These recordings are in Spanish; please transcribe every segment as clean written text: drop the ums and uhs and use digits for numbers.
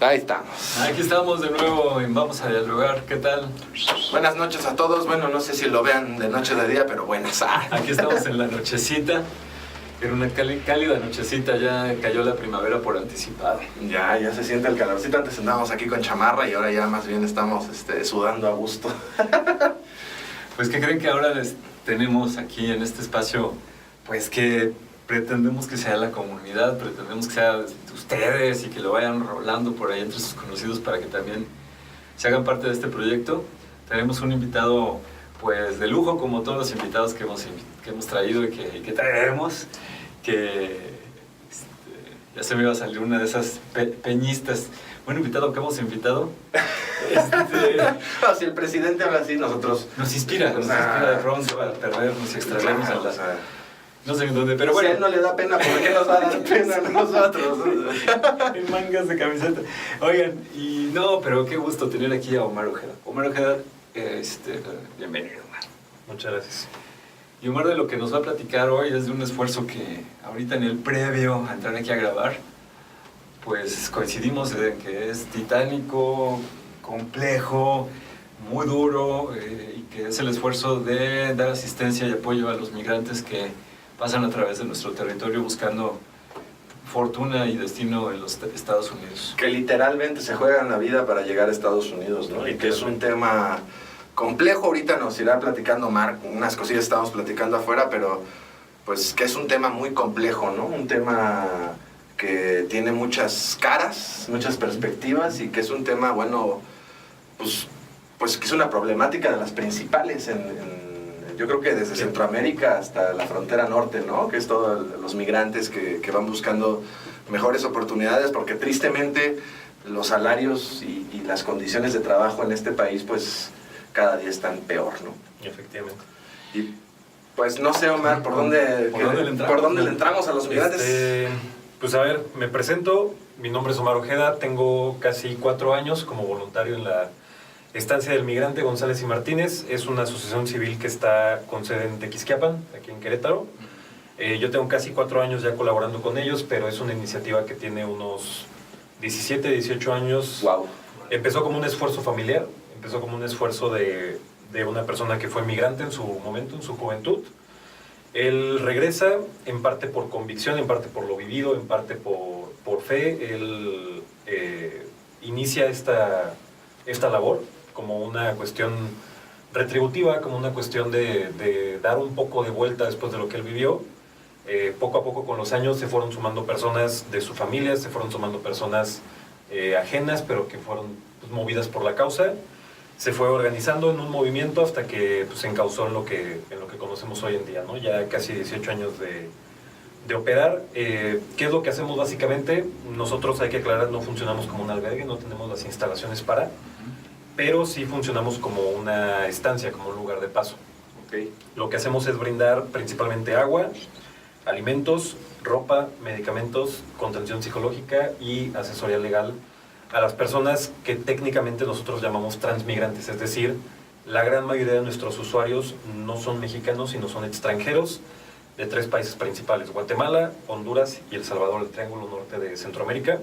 Ahí estamos. Aquí estamos de nuevo en Vamos a Dialogar. ¿Qué tal? Buenas noches a todos. Bueno, no sé si lo vean de noche o de día, pero buenas. Aquí estamos en la nochecita. Era una cálida nochecita, ya cayó la primavera por anticipado. Ya se siente el calorcito. Antes andábamos aquí con chamarra y ahora ya más bien estamos sudando a gusto. Pues, ¿qué creen que ahora les tenemos aquí en este espacio? Pues que pretendemos que sea la comunidad, pretendemos que sea ustedes y que lo vayan rolando por ahí entre sus conocidos para que también se hagan parte de este proyecto. Tenemos un invitado pues de lujo, como todos los invitados que hemos traído y que traeremos, que ya se me iba a salir una de esas peñistas. Buen invitado que hemos invitado. Si el presidente habla así, nosotros... Nos inspira de pronto a perdernos y extraernos a la... No sé en dónde, pero bueno. Si a él no le da pena, ¿por qué nos va a dar pena a nosotros? En mangas de camiseta. Oigan, y no, pero qué gusto tener aquí a Omar Ojeda. Omar Ojeda, bienvenido, Omar. Muchas gracias. Y Omar de lo que nos va a platicar hoy es de un esfuerzo que ahorita en el previo a entrar aquí a grabar, pues coincidimos en que es titánico, complejo, muy duro, y que es el esfuerzo de dar asistencia y apoyo a los migrantes que pasan a través de nuestro territorio buscando fortuna y destino en los Estados Unidos. Que literalmente se juegan la vida para llegar a Estados Unidos, ¿no? Y que es un tema complejo. Ahorita nos irá platicando Marc, unas cosillas estamos platicando afuera, pero pues que es un tema muy complejo, ¿no? Un tema que tiene muchas caras, muchas perspectivas y que es un tema, bueno, pues que es una problemática de las principales yo creo que desde Centroamérica hasta la frontera norte, ¿no? Que es todos los migrantes que van buscando mejores oportunidades, porque tristemente los salarios y las condiciones de trabajo en este país, pues cada día están peor, ¿no? Efectivamente. Y pues no sé, Omar, ¿por dónde le entramos a los migrantes? Pues a ver, me presento, mi nombre es Omar Ojeda, tengo casi 4 años como voluntario en la Estancia del Migrante González y Martínez. Es una asociación civil que está con sede en Tequisquiapan, aquí en Querétaro. Yo tengo casi 4 años ya colaborando con ellos, pero es una iniciativa que tiene unos 17, 18 años. Wow. Empezó como un esfuerzo familiar, empezó como un esfuerzo de una persona que fue migrante en su momento, en su juventud. Él regresa, en parte por convicción, en parte por lo vivido, en parte por fe. Él inicia esta labor como una cuestión retributiva, como una cuestión de dar un poco de vuelta después de lo que él vivió. Poco a poco con los años se fueron sumando personas de su familia, se fueron sumando personas ajenas, pero que fueron pues, movidas por la causa. Se fue organizando en un movimiento hasta que pues, se encauzó en lo que conocemos hoy en día, ¿no? Ya casi 18 años de operar. ¿Qué es lo que hacemos básicamente? Nosotros, hay que aclarar, no funcionamos como un albergue, no tenemos las instalaciones para, pero sí funcionamos como una estancia, como un lugar de paso. Okay. Lo que hacemos es brindar principalmente agua, alimentos, ropa, medicamentos, contención psicológica y asesoría legal a las personas que técnicamente nosotros llamamos transmigrantes, es decir, la gran mayoría de nuestros usuarios no son mexicanos, sino son extranjeros de 3 países principales, Guatemala, Honduras y El Salvador, el triángulo norte de Centroamérica,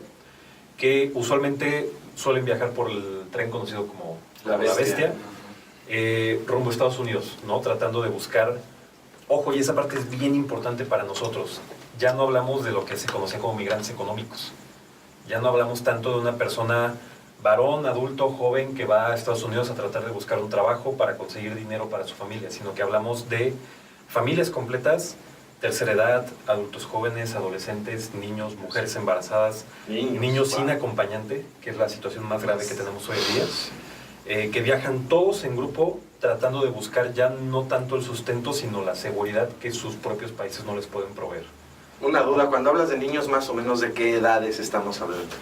que usualmente suelen viajar por el tren conocido como la Bestia, rumbo a Estados Unidos, ¿no? Tratando de buscar, ojo, y esa parte es bien importante para nosotros, ya no hablamos de lo que se conoce como migrantes económicos, ya no hablamos tanto de una persona varón, adulto, joven que va a Estados Unidos a tratar de buscar un trabajo para conseguir dinero para su familia, sino que hablamos de familias completas, tercera edad, adultos jóvenes, adolescentes, niños, mujeres embarazadas, niños sin acompañante, que es la situación más grave que tenemos hoy en día, que viajan todos en grupo tratando de buscar ya no tanto el sustento, sino la seguridad que sus propios países no les pueden proveer. Una duda, cuando hablas de niños, más o menos, ¿de qué edades estamos hablando?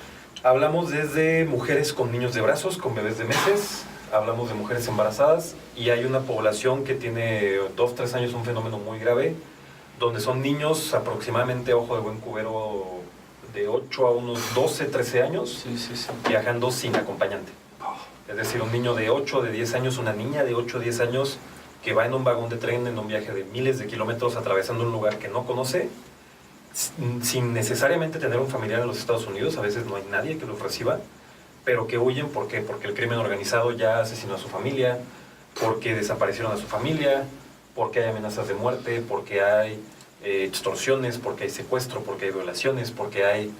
Hablamos desde mujeres con niños de brazos, con bebés de meses, hablamos de mujeres embarazadas, y hay una población que tiene 2-3 años, un fenómeno muy grave, donde son niños aproximadamente, ojo de buen cubero, de 8 a unos 12-13 años, viajando sin acompañante. Es decir, un niño de 8 o de 10 años, una niña de 8 o 10 años que va en un vagón de tren en un viaje de miles de kilómetros atravesando un lugar que no conoce, sin necesariamente tener un familiar en los Estados Unidos, a veces no hay nadie que los reciba, pero que huyen, ¿por qué? Porque el crimen organizado ya asesinó a su familia, porque desaparecieron a su familia, porque hay amenazas de muerte, porque hay extorsiones, porque hay secuestro, porque hay violaciones, porque hay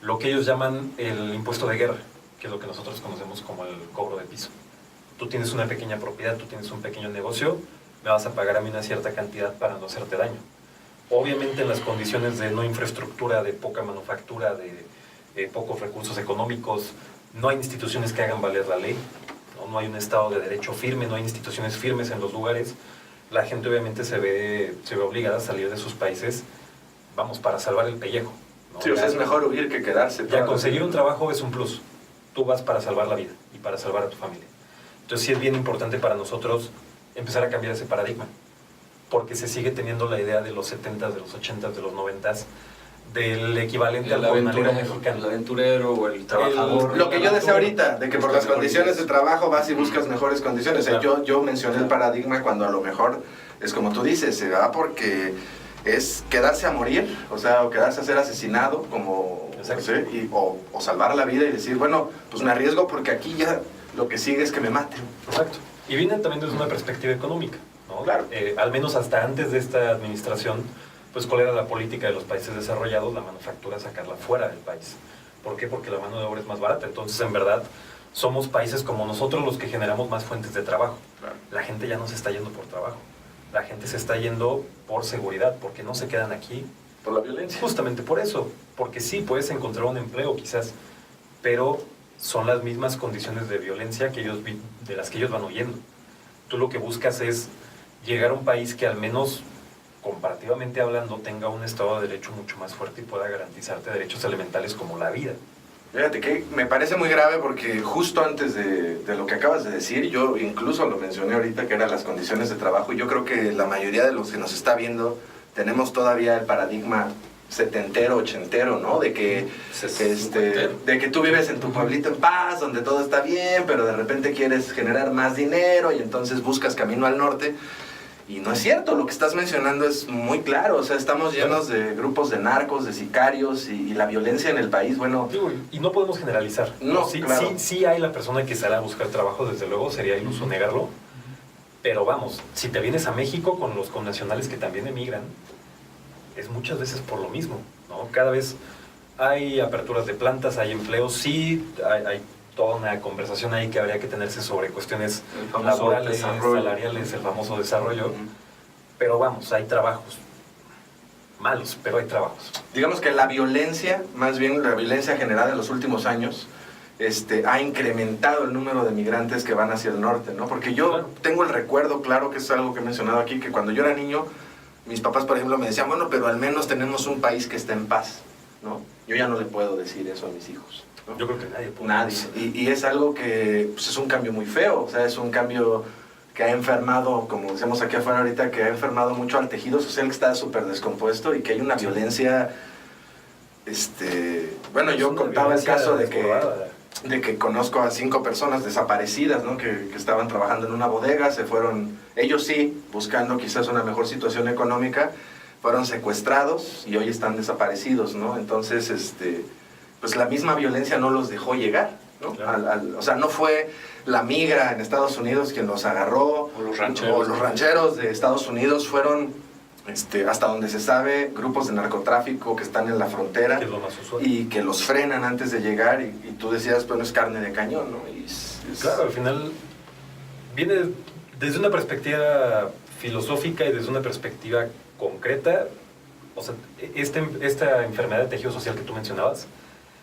lo que ellos llaman el impuesto de guerra, que es lo que nosotros conocemos como el cobro de piso. Tú tienes una pequeña propiedad, tú tienes un pequeño negocio, me vas a pagar a mí una cierta cantidad para no hacerte daño. Obviamente en las condiciones de no infraestructura, de poca manufactura, de pocos recursos económicos, no hay instituciones que hagan valer la ley, no hay un Estado de Derecho firme, no hay instituciones firmes en los lugares. La gente obviamente se ve obligada a salir de sus países, vamos, para salvar el pellejo, ¿no? Sí, o sea, es mejor huir que quedarse. Ya conseguir un trabajo es un plus. Tú vas para salvar la vida y para salvar a tu familia. Entonces sí es bien importante para nosotros empezar a cambiar ese paradigma, porque se sigue teniendo la idea de los 70s, de los 80s, de los 90s, del equivalente al jornalero mexicano. El aventurero o el trabajador. Lo que yo decía ahorita, de que por las condiciones de trabajo vas y buscas mejores condiciones. Claro. Yo mencioné el paradigma cuando a lo mejor es como tú dices, se va porque es quedarse a morir, o sea, o quedarse a ser asesinado, como, no sé, o salvar la vida y decir, bueno, pues me arriesgo porque aquí ya lo que sigue es que me maten. Exacto. Y viene también desde una perspectiva económica, ¿no? Claro. Al menos hasta antes de esta administración, pues cuál era la política de los países desarrollados, la manufactura sacarla fuera del país. ¿Por qué? Porque la mano de obra es más barata. Entonces, en verdad, somos países como nosotros los que generamos más fuentes de trabajo. Claro. La gente ya no se está yendo por trabajo. La gente se está yendo por seguridad, porque no se quedan aquí. Por la violencia. Justamente por eso. Porque sí, puedes encontrar un empleo quizás, pero son las mismas condiciones de violencia que de las que ellos van huyendo. Tú lo que buscas es llegar a un país que al menos comparativamente hablando tenga un Estado de Derecho mucho más fuerte y pueda garantizarte derechos elementales como la vida. Fíjate que me parece muy grave porque justo antes de lo que acabas de decir, yo incluso lo mencioné ahorita que eran las condiciones de trabajo, y yo creo que la mayoría de los que nos está viendo tenemos todavía el paradigma setentero, ochentero, ¿no? De que tú vives en tu pueblito en paz, donde todo está bien, pero de repente quieres generar más dinero y entonces buscas camino al norte. Y no es cierto, lo que estás mencionando es muy claro, o sea, estamos llenos de grupos de narcos, de sicarios y la violencia en el país, bueno... Y no podemos generalizar. No, sí, claro. sí hay la persona que sale a buscar trabajo, desde luego, sería iluso negarlo, pero vamos, si te vienes a México con los connacionales que también emigran, es muchas veces por lo mismo, ¿no? Cada vez hay aperturas de plantas, hay empleos, sí, hay toda una conversación ahí que habría que tenerse sobre cuestiones laborales, salariales, el famoso desarrollo, pero vamos, hay trabajos malos, pero hay trabajos. Digamos que la violencia, más bien la violencia generada en los últimos años, ha incrementado el número de migrantes que van hacia el norte, ¿no? Porque yo tengo el recuerdo, claro, que es algo que he mencionado aquí, que cuando yo era niño, mis papás, por ejemplo, me decían, bueno, pero al menos tenemos un país que está en paz, ¿no? Yo ya no le puedo decir eso a mis hijos, ¿no? Yo creo que nadie puede. Nadie. Y es algo que pues, es un cambio muy feo, o sea, es un cambio que ha enfermado, como decíamos aquí afuera ahorita, que ha enfermado mucho al tejido social, que está súper descompuesto y que hay una violencia, bueno, yo contaba el caso de que conozco a 5 personas desaparecidas, ¿no? Que estaban trabajando en una bodega, se fueron, ellos sí, buscando quizás una mejor situación económica, fueron secuestrados y hoy están desaparecidos, ¿no? Entonces, pues la misma violencia no los dejó llegar, ¿no? Claro. O sea, no fue la migra en Estados Unidos quien los agarró, O los rancheros. o los rancheros de Estados Unidos fueron, hasta donde se sabe, grupos de narcotráfico que están en la frontera Que es lo más usual. y que los frenan antes de llegar y tú decías, pues no es carne de cañón, ¿no? Claro, al final viene desde una perspectiva filosófica y desde una perspectiva concreta. O sea, esta enfermedad de tejido social que tú mencionabas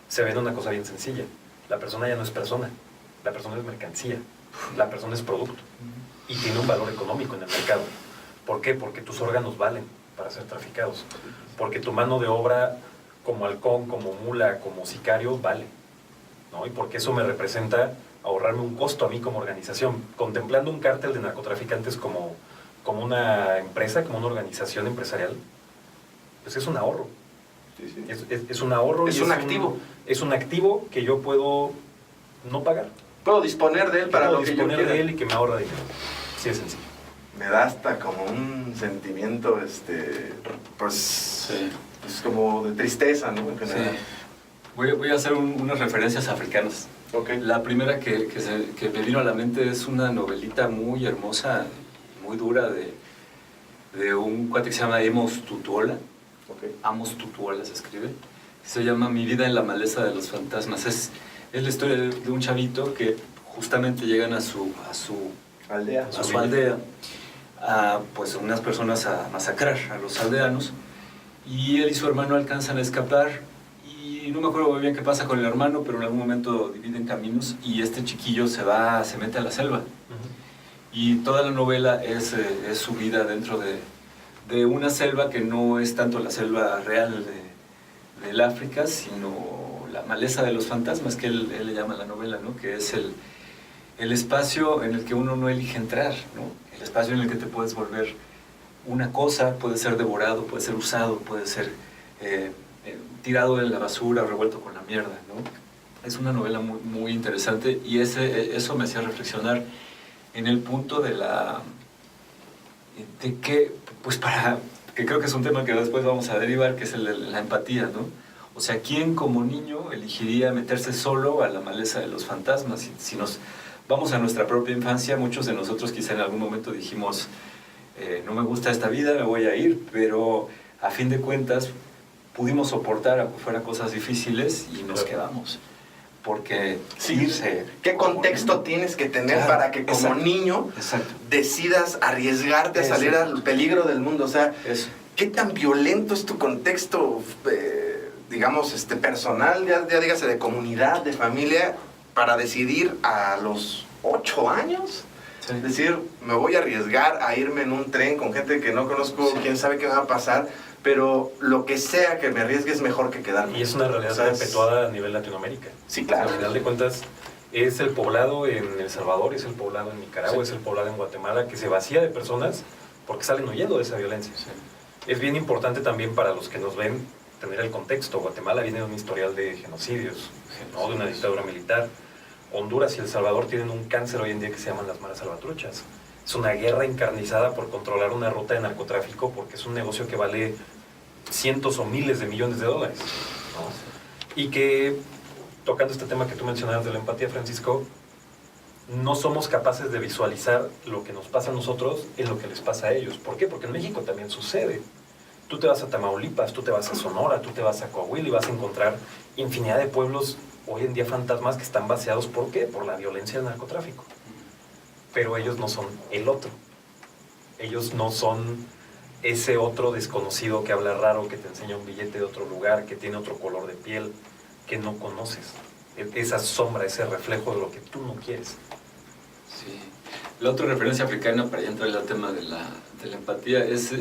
se ve en una cosa bien sencilla. La persona ya no es persona, la persona es mercancía, la persona es producto y tiene un valor económico en el mercado. ¿Por qué? Porque tus órganos valen para ser traficados, porque tu mano de obra como halcón, como mula, como sicario vale, ¿no? Y porque eso me representa ahorrarme un costo a mí como organización, contemplando un cártel de narcotraficantes como una empresa, como una organización empresarial, pues es un ahorro. Sí, sí. Es un ahorro. Es y un activo. Es un activo que yo puedo no pagar. Puedo disponer de él para Puedo lo que yo disponer quiera. de él y que me ahorra dinero. Sí, es sencillo. Me da hasta como un sentimiento, pues, Sí. pues, como de tristeza, ¿no? En Sí. general. Voy a hacer unas referencias africanas. Okay. La primera que me vino a la mente es una novelita muy hermosa, muy dura, de un cuate que se llama Amos Tutuola. Okay. Amos Tutuola se escribe. Se llama Mi vida en la maleza de los fantasmas. Es la historia de un chavito que justamente llegan a su Aldea. aldea, pues unas personas a masacrar a los aldeanos, y él y su hermano alcanzan a escapar, y no me acuerdo muy bien qué pasa con el hermano, pero en algún momento dividen caminos y este chiquillo se mete a la selva. Y toda la novela es su vida dentro de una selva que no es tanto la selva real del África, sino la maleza de los fantasmas, que él le llama la novela, ¿no? Que es el espacio en el que uno no elige entrar, ¿no? El espacio en el que te puedes volver una cosa, puede ser devorado, puede ser usado, puede ser tirado en la basura, revuelto con la mierda, ¿no? Es una novela muy, muy interesante, y eso me hacía reflexionar en el punto de que, pues que creo que es un tema que después vamos a derivar, que es el de la empatía, ¿no? O sea, ¿quién como niño elegiría meterse solo a la maleza de los fantasmas? Si nos vamos a nuestra propia infancia, muchos de nosotros quizá en algún momento dijimos, no me gusta esta vida, me voy a ir, pero a fin de cuentas pudimos soportar afuera cosas difíciles y nos quedamos. Porque irse... ¿Qué contexto tienes que tener para que como niño decidas arriesgarte a salir al peligro del mundo? O sea, ¿qué tan violento es tu contexto, digamos, personal, ya dígase de comunidad, de familia, para decidir a los 8 años? Sí. Decir, me voy a arriesgar a irme en un tren con gente que no conozco, quién sabe qué va a pasar, pero lo que sea que me arriesgue es mejor que quedarme. Y es una realidad perpetuada a nivel Latinoamérica. Sí, claro. Al final de cuentas, es el poblado en El Salvador, es el poblado en Nicaragua, es el poblado en Guatemala, que se vacía de personas porque salen huyendo de esa violencia. Sí. Es bien importante también para los que nos ven tener el contexto. Guatemala viene de un historial de genocidios, ¿no? De una dictadura militar. Honduras y El Salvador tienen un cáncer hoy en día que se llaman las maras salvatruchas. Es una guerra encarnizada por controlar una ruta de narcotráfico, porque es un negocio que vale cientos o miles de millones de dólares, ¿no? Y que, tocando este tema que tú mencionabas de la empatía, Francisco, no somos capaces de visualizar lo que nos pasa a nosotros en lo que les pasa a ellos. ¿Por qué? Porque en México también sucede. Tú te vas a Tamaulipas, tú te vas a Sonora, tú te vas a Coahuila y vas a encontrar infinidad de pueblos hoy en día fantasmas que están vaciados. ¿Por qué? Por la violencia del narcotráfico. Pero ellos no son el otro. Ellos no son ese otro desconocido que habla raro, que te enseña un billete de otro lugar, que tiene otro color de piel, que no conoces. Esa sombra, ese reflejo de lo que tú no quieres. Sí. La otra referencia africana, para ya entrar al tema de la empatía, es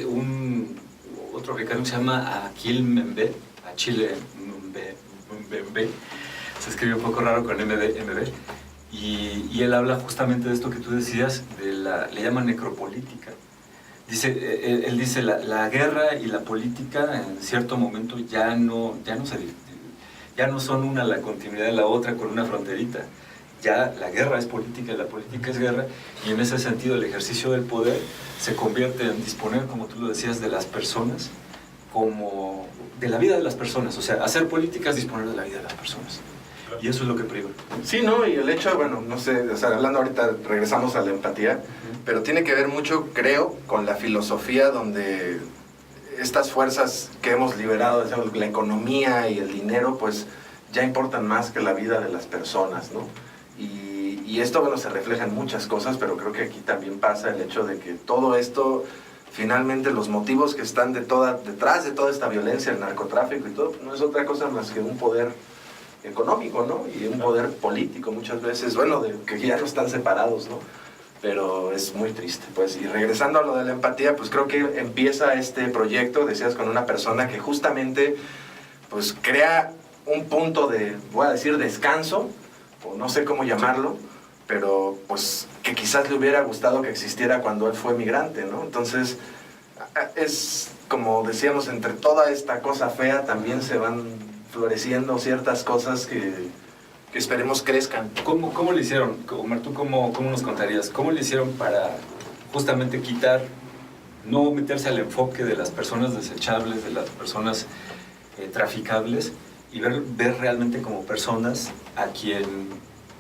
otro africano que se llama Achille Mbembe, Achille Mbembe, se escribe un poco raro con MB, y él habla justamente de esto que tú decías, le llaman necropolítica. Él dice, la guerra y la política en cierto momento ya no son una la continuidad de la otra con una fronterita. Ya la guerra es política y la política es guerra, y en ese sentido el ejercicio del poder se convierte en disponer, como tú lo decías, de las personas, como de la vida de las personas. O sea, hacer política es disponer de la vida de las personas. Y eso es lo que priva. Sí, ¿no? Y el hecho, bueno, no sé, o sea, hablando ahorita, regresamos a la empatía, pero tiene que ver mucho, creo, con la filosofía donde estas fuerzas que hemos liberado, digamos, la economía y el dinero, pues ya importan más que la vida de las personas, ¿no? Y esto, bueno, se refleja en muchas cosas, pero creo que aquí también pasa el hecho de que todo esto, finalmente los motivos que están detrás de toda esta violencia, el narcotráfico y todo, no es otra cosa más que un poder económico, ¿no? Y un poder político muchas veces, bueno, que ya no están separados, ¿no? Pero es muy triste, pues. Y regresando a lo de la empatía, pues creo que empieza este proyecto, decías, con una persona que justamente, pues, crea un punto de, voy a decir, descanso, o no sé cómo llamarlo, pero pues que quizás le hubiera gustado que existiera cuando él fue migrante, ¿no? Entonces, es como decíamos, entre toda esta cosa fea también se van floreciendo ciertas cosas que esperemos crezcan. ¿Cómo le hicieron, Omar? ¿Tú cómo nos contarías? ¿Cómo le hicieron para justamente quitar no meterse al enfoque de las personas desechables, de las personas traficables, y ver realmente como personas a quien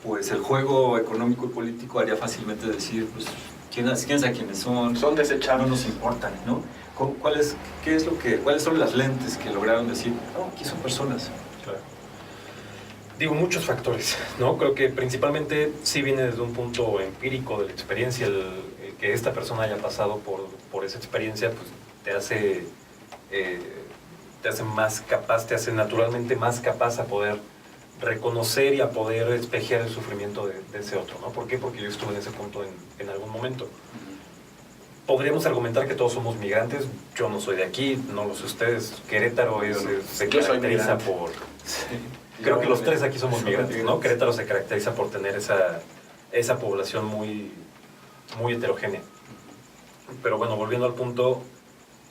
pues el juego económico y político haría fácilmente decir, pues, ¿quiénes a quienes son? Son desechables. No nos importan, ¿no? ¿Cuáles son las lentes que lograron decir, no, aquí son personas? Claro. Digo, muchos factores, ¿no? Creo que principalmente sí viene desde un punto empírico de la experiencia, el que esta persona haya pasado por esa experiencia, pues te hace más capaz, te hace naturalmente más capaz a poder reconocer y a poder espejear el sufrimiento de ese otro, ¿no? ¿Por qué? Porque yo estuve en ese punto en algún momento. Podríamos argumentar que todos somos migrantes. Yo no soy de aquí, no lo sé ustedes. Querétaro se caracteriza por... Sí. Creo que los tres aquí somos migrantes, ¿no? Querétaro se caracteriza por tener esa población muy, muy heterogénea. Pero bueno, volviendo al punto,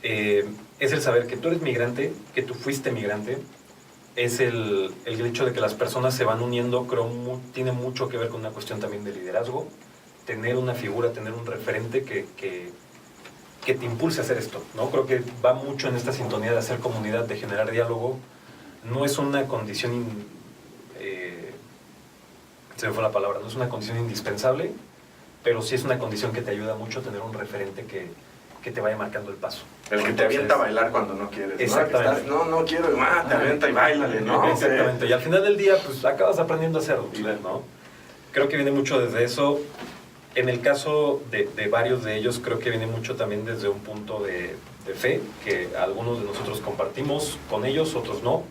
es el saber que tú eres migrante, que tú fuiste migrante. Es el hecho de que las personas se van uniendo, creo, tiene mucho que ver con una cuestión también de liderazgo. Tener una figura, tener un referente que te impulse a hacer esto, ¿no? Creo que va mucho en esta sintonía de hacer comunidad, de generar diálogo. No es una condición, se me fue la palabra, no es una condición indispensable, pero sí es una condición que te ayuda mucho a tener un referente que te vaya marcando el paso. El que te avienta a bailar cuando no quieres. Exactamente. No quiero, te avienta y báilale, ¿no? Exactamente, y al final del día, pues acabas aprendiendo a hacerlo, ¿no? Creo que viene mucho desde eso. En el caso de varios de ellos, creo que viene mucho también desde un punto de fe, que algunos de nosotros compartimos con ellos, otros no.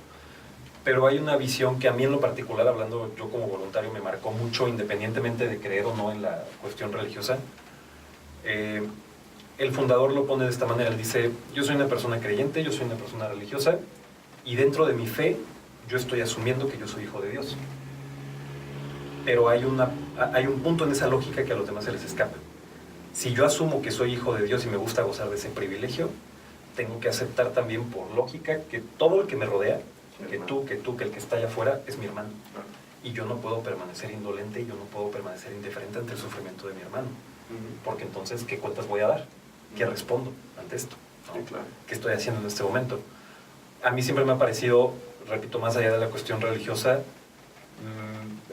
Pero hay una visión que a mí en lo particular, hablando yo como voluntario, me marcó mucho, independientemente de creer o no en la cuestión religiosa. El fundador lo pone de esta manera, él dice, yo soy una persona creyente, yo soy una persona religiosa, y dentro de mi fe, yo estoy asumiendo que yo soy hijo de Dios. Pero hay un punto en esa lógica que a los demás se les escapa. Si yo asumo que soy hijo de Dios y me gusta gozar de ese privilegio, tengo que aceptar también por lógica que todo el que me rodea, que el que está allá afuera, es mi hermano. Y yo no puedo permanecer indolente y yo no puedo permanecer indiferente ante el sufrimiento de mi hermano. Porque entonces, ¿qué cuentas voy a dar? ¿Qué respondo ante esto? ¿No? Sí, claro. ¿Qué estoy haciendo en este momento? A mí siempre me ha parecido, repito, más allá de la cuestión religiosa,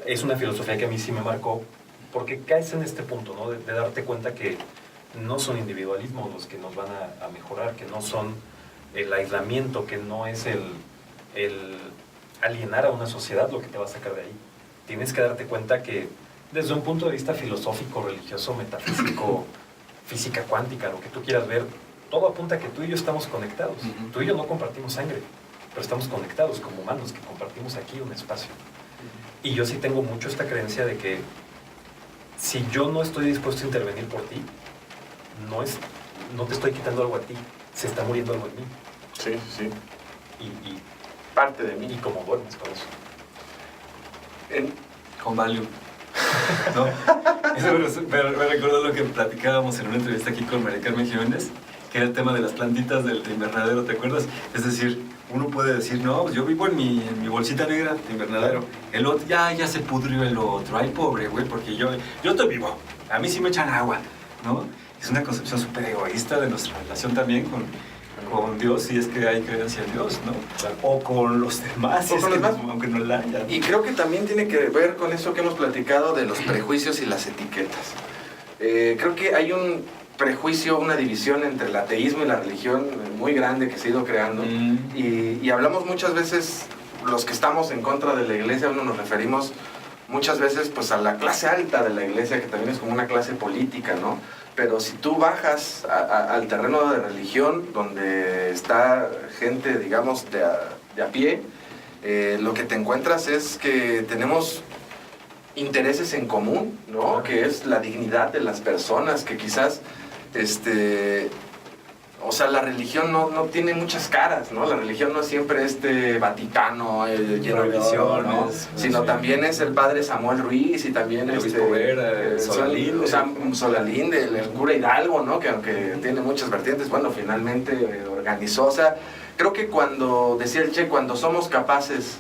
es una filosofía que a mí sí me marcó, porque caes en este punto, ¿no? De darte cuenta que no son individualismos los que nos van a mejorar, que no son el aislamiento, que no es el alienar a una sociedad lo que te va a sacar de ahí. Tienes que darte cuenta que desde un punto de vista filosófico, religioso, metafísico, física cuántica, lo que tú quieras ver, todo apunta a que tú y yo estamos conectados. Tú y yo no compartimos sangre, pero estamos conectados como humanos que compartimos aquí un espacio. Y yo sí tengo mucho esta creencia de que si yo no estoy dispuesto a intervenir por ti, no te estoy quitando algo a ti, se está muriendo algo en mí. Sí. Y parte de mí. Y como duermes con eso. Con Valium. ¿No? Eso me recordó lo que platicábamos en una entrevista aquí con María Carmen Jiménez, que era el tema de las plantitas del invernadero, ¿te acuerdas? Es decir, uno puede decir, no, pues yo vivo en mi bolsita negra de invernadero. El otro, ya se pudrió el otro. Ay, pobre, güey, porque yo estoy vivo. A mí sí me echan agua, ¿no? Es una concepción súper egoísta de nuestra relación también con Dios, si es que hay creencia en Dios, ¿no? O con los demás, aunque no la haya. Y creo que también tiene que ver con eso que hemos platicado de los prejuicios y las etiquetas. Creo que hay un prejuicio, una división entre el ateísmo y la religión muy grande que se ha ido creando. Y hablamos muchas veces, los que estamos en contra de la iglesia, nos referimos muchas veces pues a la clase alta de la iglesia, que también es como una clase política, ¿no? Pero si tú bajas al terreno de religión, donde está gente, digamos, de a pie, lo que te encuentras es que tenemos intereses en común, ¿no? Que es la dignidad de las personas, que quizás, o sea, la religión no tiene muchas caras, ¿no? La religión no es siempre Vaticano lleno de oro, ¿no? Sino también es el padre Samuel Ruiz y también Solalinde. Solalinde, el cura Hidalgo, ¿no? Que aunque tiene muchas vertientes, bueno, finalmente organizó. O sea, creo que cuando, decía el Che, cuando somos capaces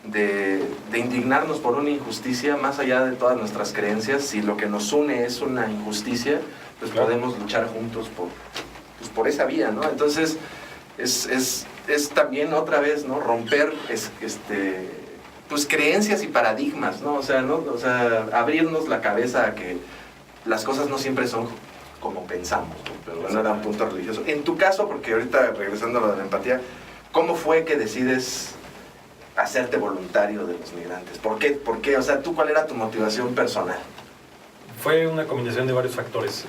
de indignarnos por una injusticia, más allá de todas nuestras creencias, si lo que nos une es una injusticia, pues podemos luchar juntos pues, por esa vía, ¿no? Entonces, es también otra vez, ¿no? Romper pues creencias y paradigmas, ¿no? O sea, abrirnos la cabeza a que las cosas no siempre son como pensamos, ¿no? Pero bueno, era un punto religioso. En tu caso, porque ahorita regresando a lo de la empatía, ¿cómo fue que decides hacerte voluntario de los migrantes? ¿Por qué? O sea, ¿tú cuál era tu motivación personal? Fue una combinación de varios factores.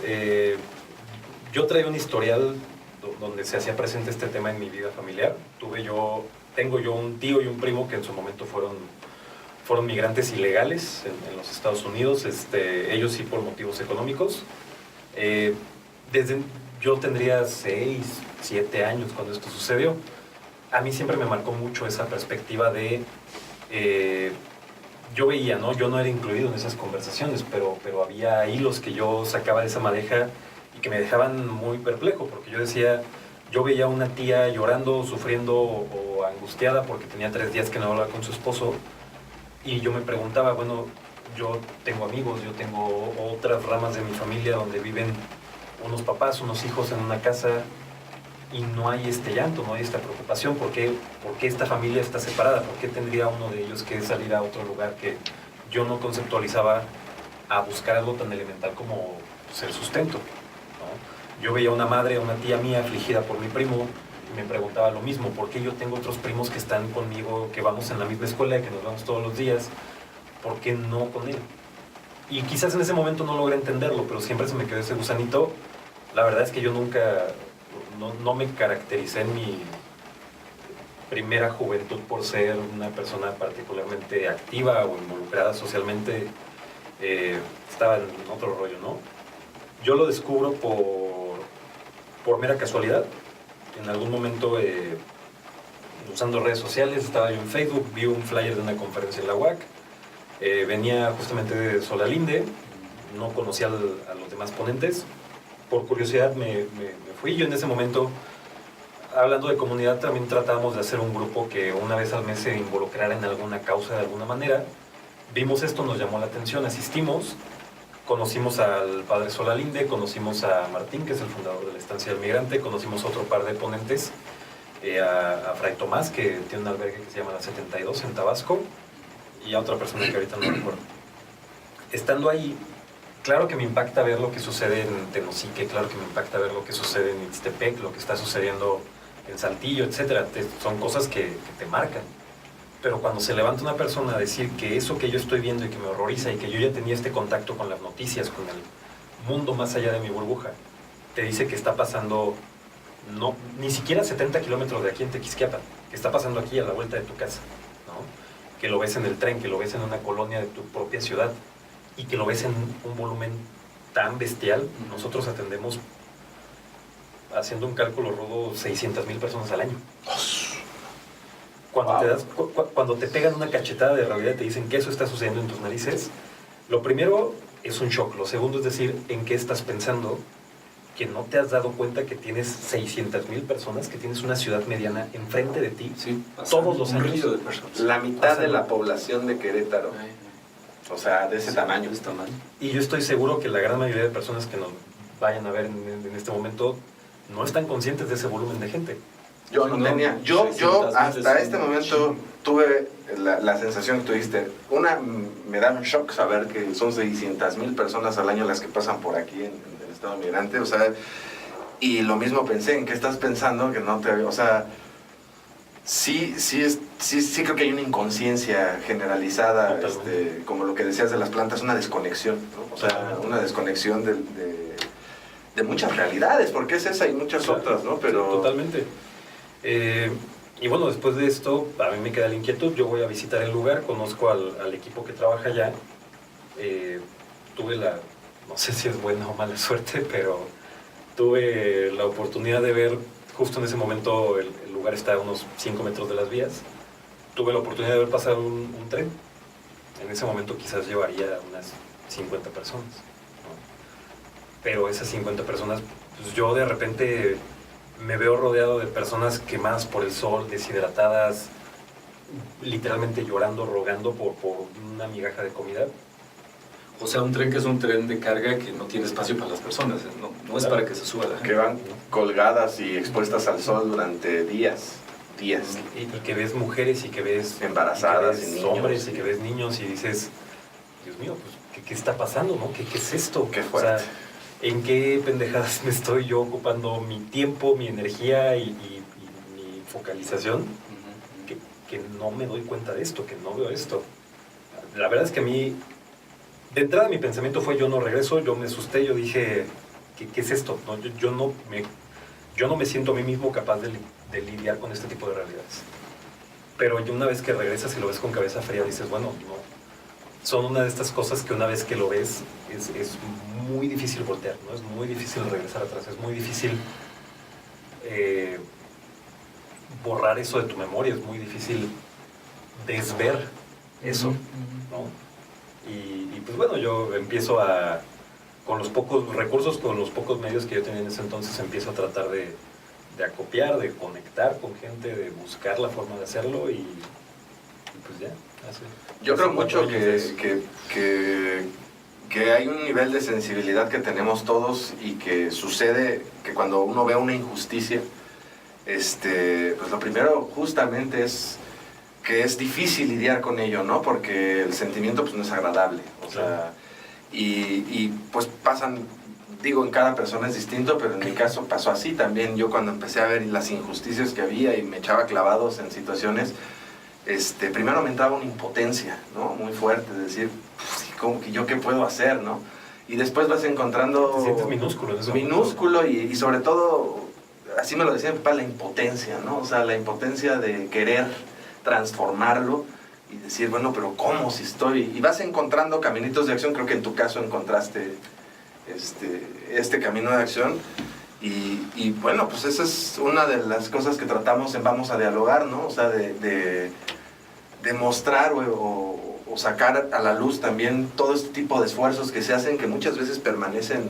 Yo traía un historial donde se hacía presente este tema en mi vida familiar. Tengo yo un tío y un primo que en su momento fueron migrantes ilegales en los Estados Unidos, ellos sí por motivos económicos. Yo tendría 6, 7 años cuando esto sucedió. A mí siempre me marcó mucho esa perspectiva de... yo veía, ¿no? Yo no era incluido en esas conversaciones, pero había hilos que yo sacaba de esa madeja y que me dejaban muy perplejo, porque yo veía a una tía llorando, sufriendo o angustiada porque tenía 3 días que no hablaba con su esposo, y yo me preguntaba, bueno, yo tengo amigos, yo tengo otras ramas de mi familia donde viven unos papás, unos hijos en una casa, y no hay este llanto, no hay esta preocupación. ¿Por qué esta familia está separada? ¿Por qué tendría uno de ellos que salir a otro lugar que yo no conceptualizaba a buscar algo tan elemental como el sustento, ¿no? Yo veía una madre, una tía mía afligida por mi primo y me preguntaba lo mismo, ¿por qué yo tengo otros primos que están conmigo, que vamos en la misma escuela y que nos vemos todos los días? ¿Por qué no con él? Y quizás en ese momento no logré entenderlo, pero siempre se me quedó ese gusanito. La verdad es que yo nunca... No me caractericé en mi primera juventud por ser una persona particularmente activa o involucrada socialmente. Estaba en otro rollo, ¿no? Yo lo descubro por mera casualidad. En algún momento, usando redes sociales, estaba yo en Facebook, vi un flyer de una conferencia en la UAC. Venía justamente de Solalinde, no conocía a los demás ponentes. Por curiosidad me fui. Yo en ese momento, hablando de comunidad, también tratábamos de hacer un grupo que una vez al mes se involucrara en alguna causa de alguna manera. Vimos esto, nos llamó la atención, asistimos, conocimos al padre Solalinde, conocimos a Martín, que es el fundador de la Estancia del Migrante, conocimos otro par de ponentes, a Fray Tomás, que tiene un albergue que se llama La 72 en Tabasco, y a otra persona que ahorita no recuerdo. Estando ahí, claro que me impacta ver lo que sucede en Tenosique, claro que me impacta ver lo que sucede en Ixtepec, lo que está sucediendo en Saltillo, etc. Son cosas que te marcan. Pero cuando se levanta una persona a decir que eso que yo estoy viendo y que me horroriza y que yo ya tenía este contacto con las noticias, con el mundo más allá de mi burbuja, te dice que está pasando, ni siquiera 70 kilómetros de aquí en Tequisquiapan, que está pasando aquí a la vuelta de tu casa, ¿no? Que lo ves en el tren, que lo ves en una colonia de tu propia ciudad, y que lo ves en un volumen tan bestial. Nosotros atendemos, haciendo un cálculo rudo, 600,000 personas al año. Cuando te pegan una cachetada de realidad y te dicen que eso está sucediendo en tus narices, lo primero es un shock. Lo segundo es decir, ¿en qué estás pensando? Que no te has dado cuenta que tienes 600,000 personas, que tienes una ciudad mediana enfrente de ti, sí, todos los años. Río de personas. La mitad de la población de Querétaro. O sea, de ese tamaño. Y yo estoy seguro que la gran mayoría de personas que nos vayan a ver en este momento no están conscientes de ese volumen de gente. Yo hasta este momento tuve la sensación que tuviste. Me da un shock saber que son 600,000 personas al año las que pasan por aquí en el estado migrante. O sea, y lo mismo pensé, ¿en qué estás pensando? Que no te... O sea, sí creo que hay una inconsciencia generalizada, como lo que decías de las plantas, una desconexión, ¿no? O sea, una desconexión de muchas realidades, porque es esa y muchas otras, ¿no? Pero... Sí, totalmente. Y bueno, después de esto, a mí me queda la inquietud. Yo voy a visitar el lugar, conozco al equipo que trabaja allá. Tuve no sé si es buena o mala suerte, pero tuve la oportunidad de ver, justo en ese momento el lugar está a unos 5 metros de las vías. Tuve la oportunidad de ver pasar un tren. En ese momento quizás llevaría unas 50 personas, ¿no? Pero esas 50 personas, pues yo de repente me veo rodeado de personas quemadas por el sol, deshidratadas, literalmente llorando, rogando por una migaja de comida. O sea, un tren que es un tren de carga que no tiene espacio para las personas, no es para que se suba la gente. Que van colgadas y expuestas al sol durante días. Y que ves mujeres y que ves embarazadas y que ves y niños, hombres y que ves niños y dices, Dios mío, pues, ¿qué está pasando, no? ¿Qué es esto? Qué fuerte. O sea, ¿en qué pendejadas me estoy yo ocupando mi tiempo, mi energía y mi focalización? Que no me doy cuenta de esto, que no veo esto. La verdad es que a mí, de entrada mi pensamiento fue yo no regreso, yo me asusté, yo dije, ¿qué es esto? No, yo no me siento a mí mismo capaz de lidiar con este tipo de realidades. Pero una vez que regresas y lo ves con cabeza fría, dices, bueno, no. Son una de estas cosas que una vez que lo ves es muy difícil voltear, ¿no? Es muy difícil regresar atrás, es muy difícil borrar eso de tu memoria, es muy difícil desver eso, ¿no? Y pues bueno, yo empiezo con los pocos recursos, con los pocos medios que yo tenía en ese entonces, empiezo a tratar de acopiar, de conectar con gente, de buscar la forma de hacerlo y pues ya. Yo creo mucho que hay un nivel de sensibilidad que tenemos todos y que sucede que cuando uno ve una injusticia, pues lo primero justamente es que es difícil lidiar con ello, ¿no? Porque el sentimiento pues no es agradable, o sea, y pues pasan, digo, en cada persona es distinto, pero en mi caso pasó así también. Yo cuando empecé a ver las injusticias que había y me echaba clavados en situaciones, primero me entraba una impotencia, ¿no? Muy fuerte, de decir, ¿cómo que yo qué puedo hacer, no? Y después vas encontrando... Te sientes minúsculo. Minúsculo y sobre todo, así me lo decía mi papá, la impotencia, ¿no? O sea, la impotencia de querer transformarlo y decir, bueno, pero ¿cómo si estoy? Y vas encontrando caminitos de acción, creo que en tu caso encontraste este camino de acción. Y bueno, pues esa es una de las cosas que tratamos en Vamos a Dialogar, ¿no? O sea, de mostrar o sacar a la luz también todo este tipo de esfuerzos que se hacen, que muchas veces permanecen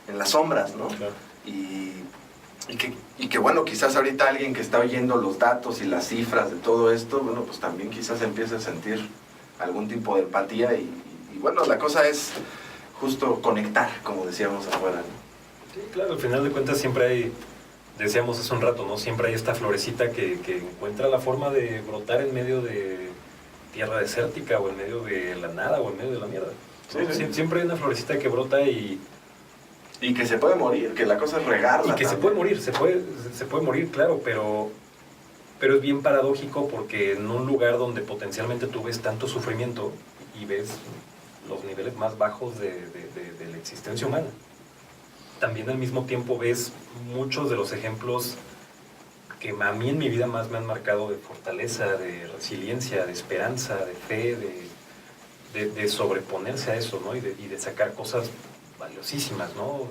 en las sombras, ¿no? Claro. Y que bueno, quizás ahorita alguien que está oyendo los datos y las cifras de todo esto, bueno, pues también quizás empiece a sentir algún tipo de empatía y bueno, la cosa es justo conectar, como decíamos afuera, ¿no? Sí, claro, al final de cuentas siempre hay, decíamos hace un rato, ¿no? Siempre hay esta florecita que encuentra la forma de brotar en medio de tierra desértica o en medio de la nada o en medio de la mierda. Sí, sí. Siempre hay una florecita que brota y que se puede morir, que la cosa es regarla. Y que también. se puede morir, claro, pero es bien paradójico porque en un lugar donde potencialmente tú ves tanto sufrimiento y ves los niveles más bajos de la existencia humana, también al mismo tiempo ves muchos de los ejemplos que a mí en mi vida más me han marcado de fortaleza, de resiliencia, de esperanza, de fe, de sobreponerse a eso, ¿no? Y de sacar cosas valiosísimas, ¿no?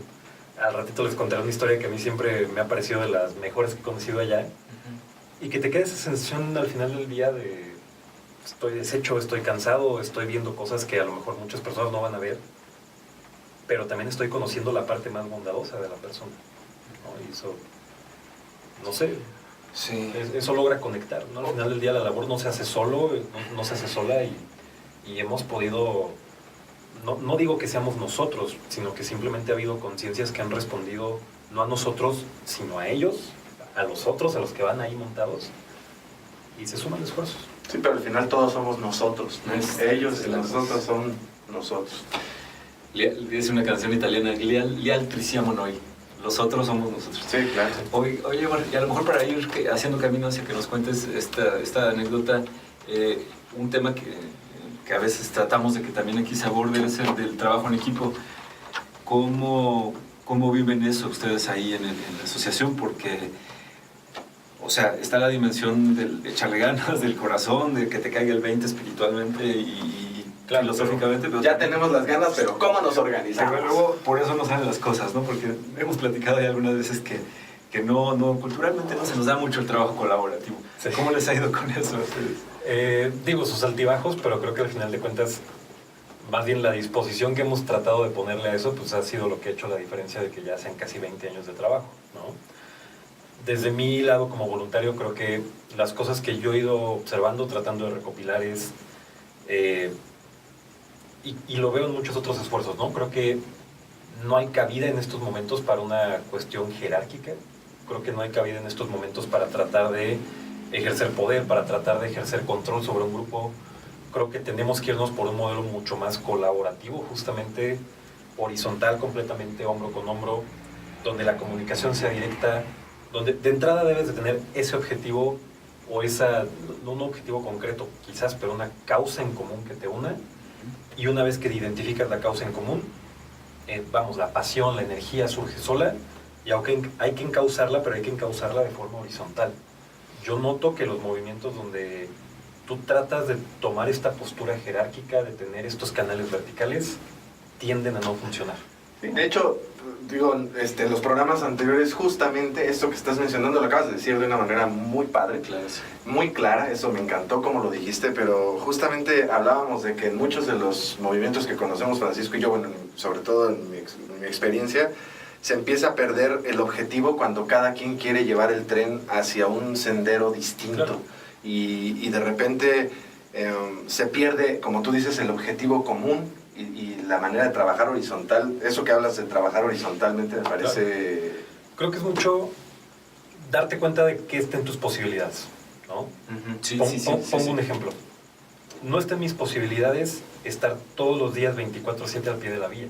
Al ratito les contaré una historia que a mí siempre me ha parecido de las mejores que he conocido allá, y que te queda esa sensación al final del día de estoy deshecho, estoy cansado, estoy viendo cosas que a lo mejor muchas personas no van a ver, pero también estoy conociendo la parte más bondadosa de la persona, ¿no? Y eso, no sé, sí. Eso logra conectar, ¿no? Al final del día la labor no se hace solo, no se hace sola y hemos podido, no digo que seamos nosotros, sino que simplemente ha habido conciencias que han respondido no a nosotros, sino a ellos, a los otros, a los que van ahí montados, y se suman esfuerzos. Sí, pero al final todos somos nosotros, ¿no? Ellos y nosotros son nosotros. Dice una canción italiana, Gli altri siamo noi, los otros somos nosotros. Sí, claro. Oye, y a lo mejor para ir haciendo camino hacia que nos cuentes esta anécdota, un tema que a veces tratamos de que también aquí se aborde es el del trabajo en equipo. ¿Cómo viven eso ustedes ahí en la asociación? Porque, o sea, está la dimensión de echarle ganas, del corazón, de que te caiga el 20 espiritualmente y claro, filosóficamente. Pero ya tenemos las ganas, pero ¿cómo nos organizamos? Pero luego por eso no salen las cosas, ¿no? Porque hemos platicado ya algunas veces que no, culturalmente no se nos da mucho el trabajo colaborativo. Sí. ¿Cómo les ha ido con eso a ustedes? Digo, sus altibajos, pero creo que al final de cuentas, más bien la disposición que hemos tratado de ponerle a eso, pues ha sido lo que ha hecho la diferencia de que ya sean casi 20 años de trabajo, ¿no? Desde mi lado como voluntario, creo que las cosas que yo he ido observando, tratando de recopilar es y lo veo en muchos otros esfuerzos, ¿no? Creo que no hay cabida en estos momentos para una cuestión jerárquica. Creo que no hay cabida en estos momentos para tratar de ejercer poder, para tratar de ejercer control sobre un grupo. Creo que tenemos que irnos por un modelo mucho más colaborativo, justamente horizontal, completamente hombro con hombro, donde la comunicación sea directa, donde de entrada debes de tener ese objetivo o no un objetivo concreto quizás, pero una causa en común que te una, y una vez que identificas la causa en común, la pasión, la energía surge sola, y aunque hay que encauzarla, pero hay que encauzarla de forma horizontal. Yo noto que los movimientos donde tú tratas de tomar esta postura jerárquica, de tener estos canales verticales, tienden a no funcionar. Sí, de hecho, digo, en los programas anteriores, justamente esto que estás mencionando lo acabas de decir de una manera muy padre, Claro, sí. muy clara, eso me encantó como lo dijiste, pero justamente hablábamos de que en muchos de los movimientos que conocemos Francisco y yo, bueno, sobre todo en mi experiencia, se empieza a perder el objetivo cuando cada quien quiere llevar el tren hacia un sendero distinto. Claro. Y de repente se pierde, como tú dices, el objetivo común y la manera de trabajar horizontal. Eso que hablas de trabajar horizontalmente me parece... Creo que es mucho darte cuenta de que está en tus posibilidades, ¿no? Sí, Pongo un ejemplo. No está en mis posibilidades estar todos los días 24/7 al pie de la vía,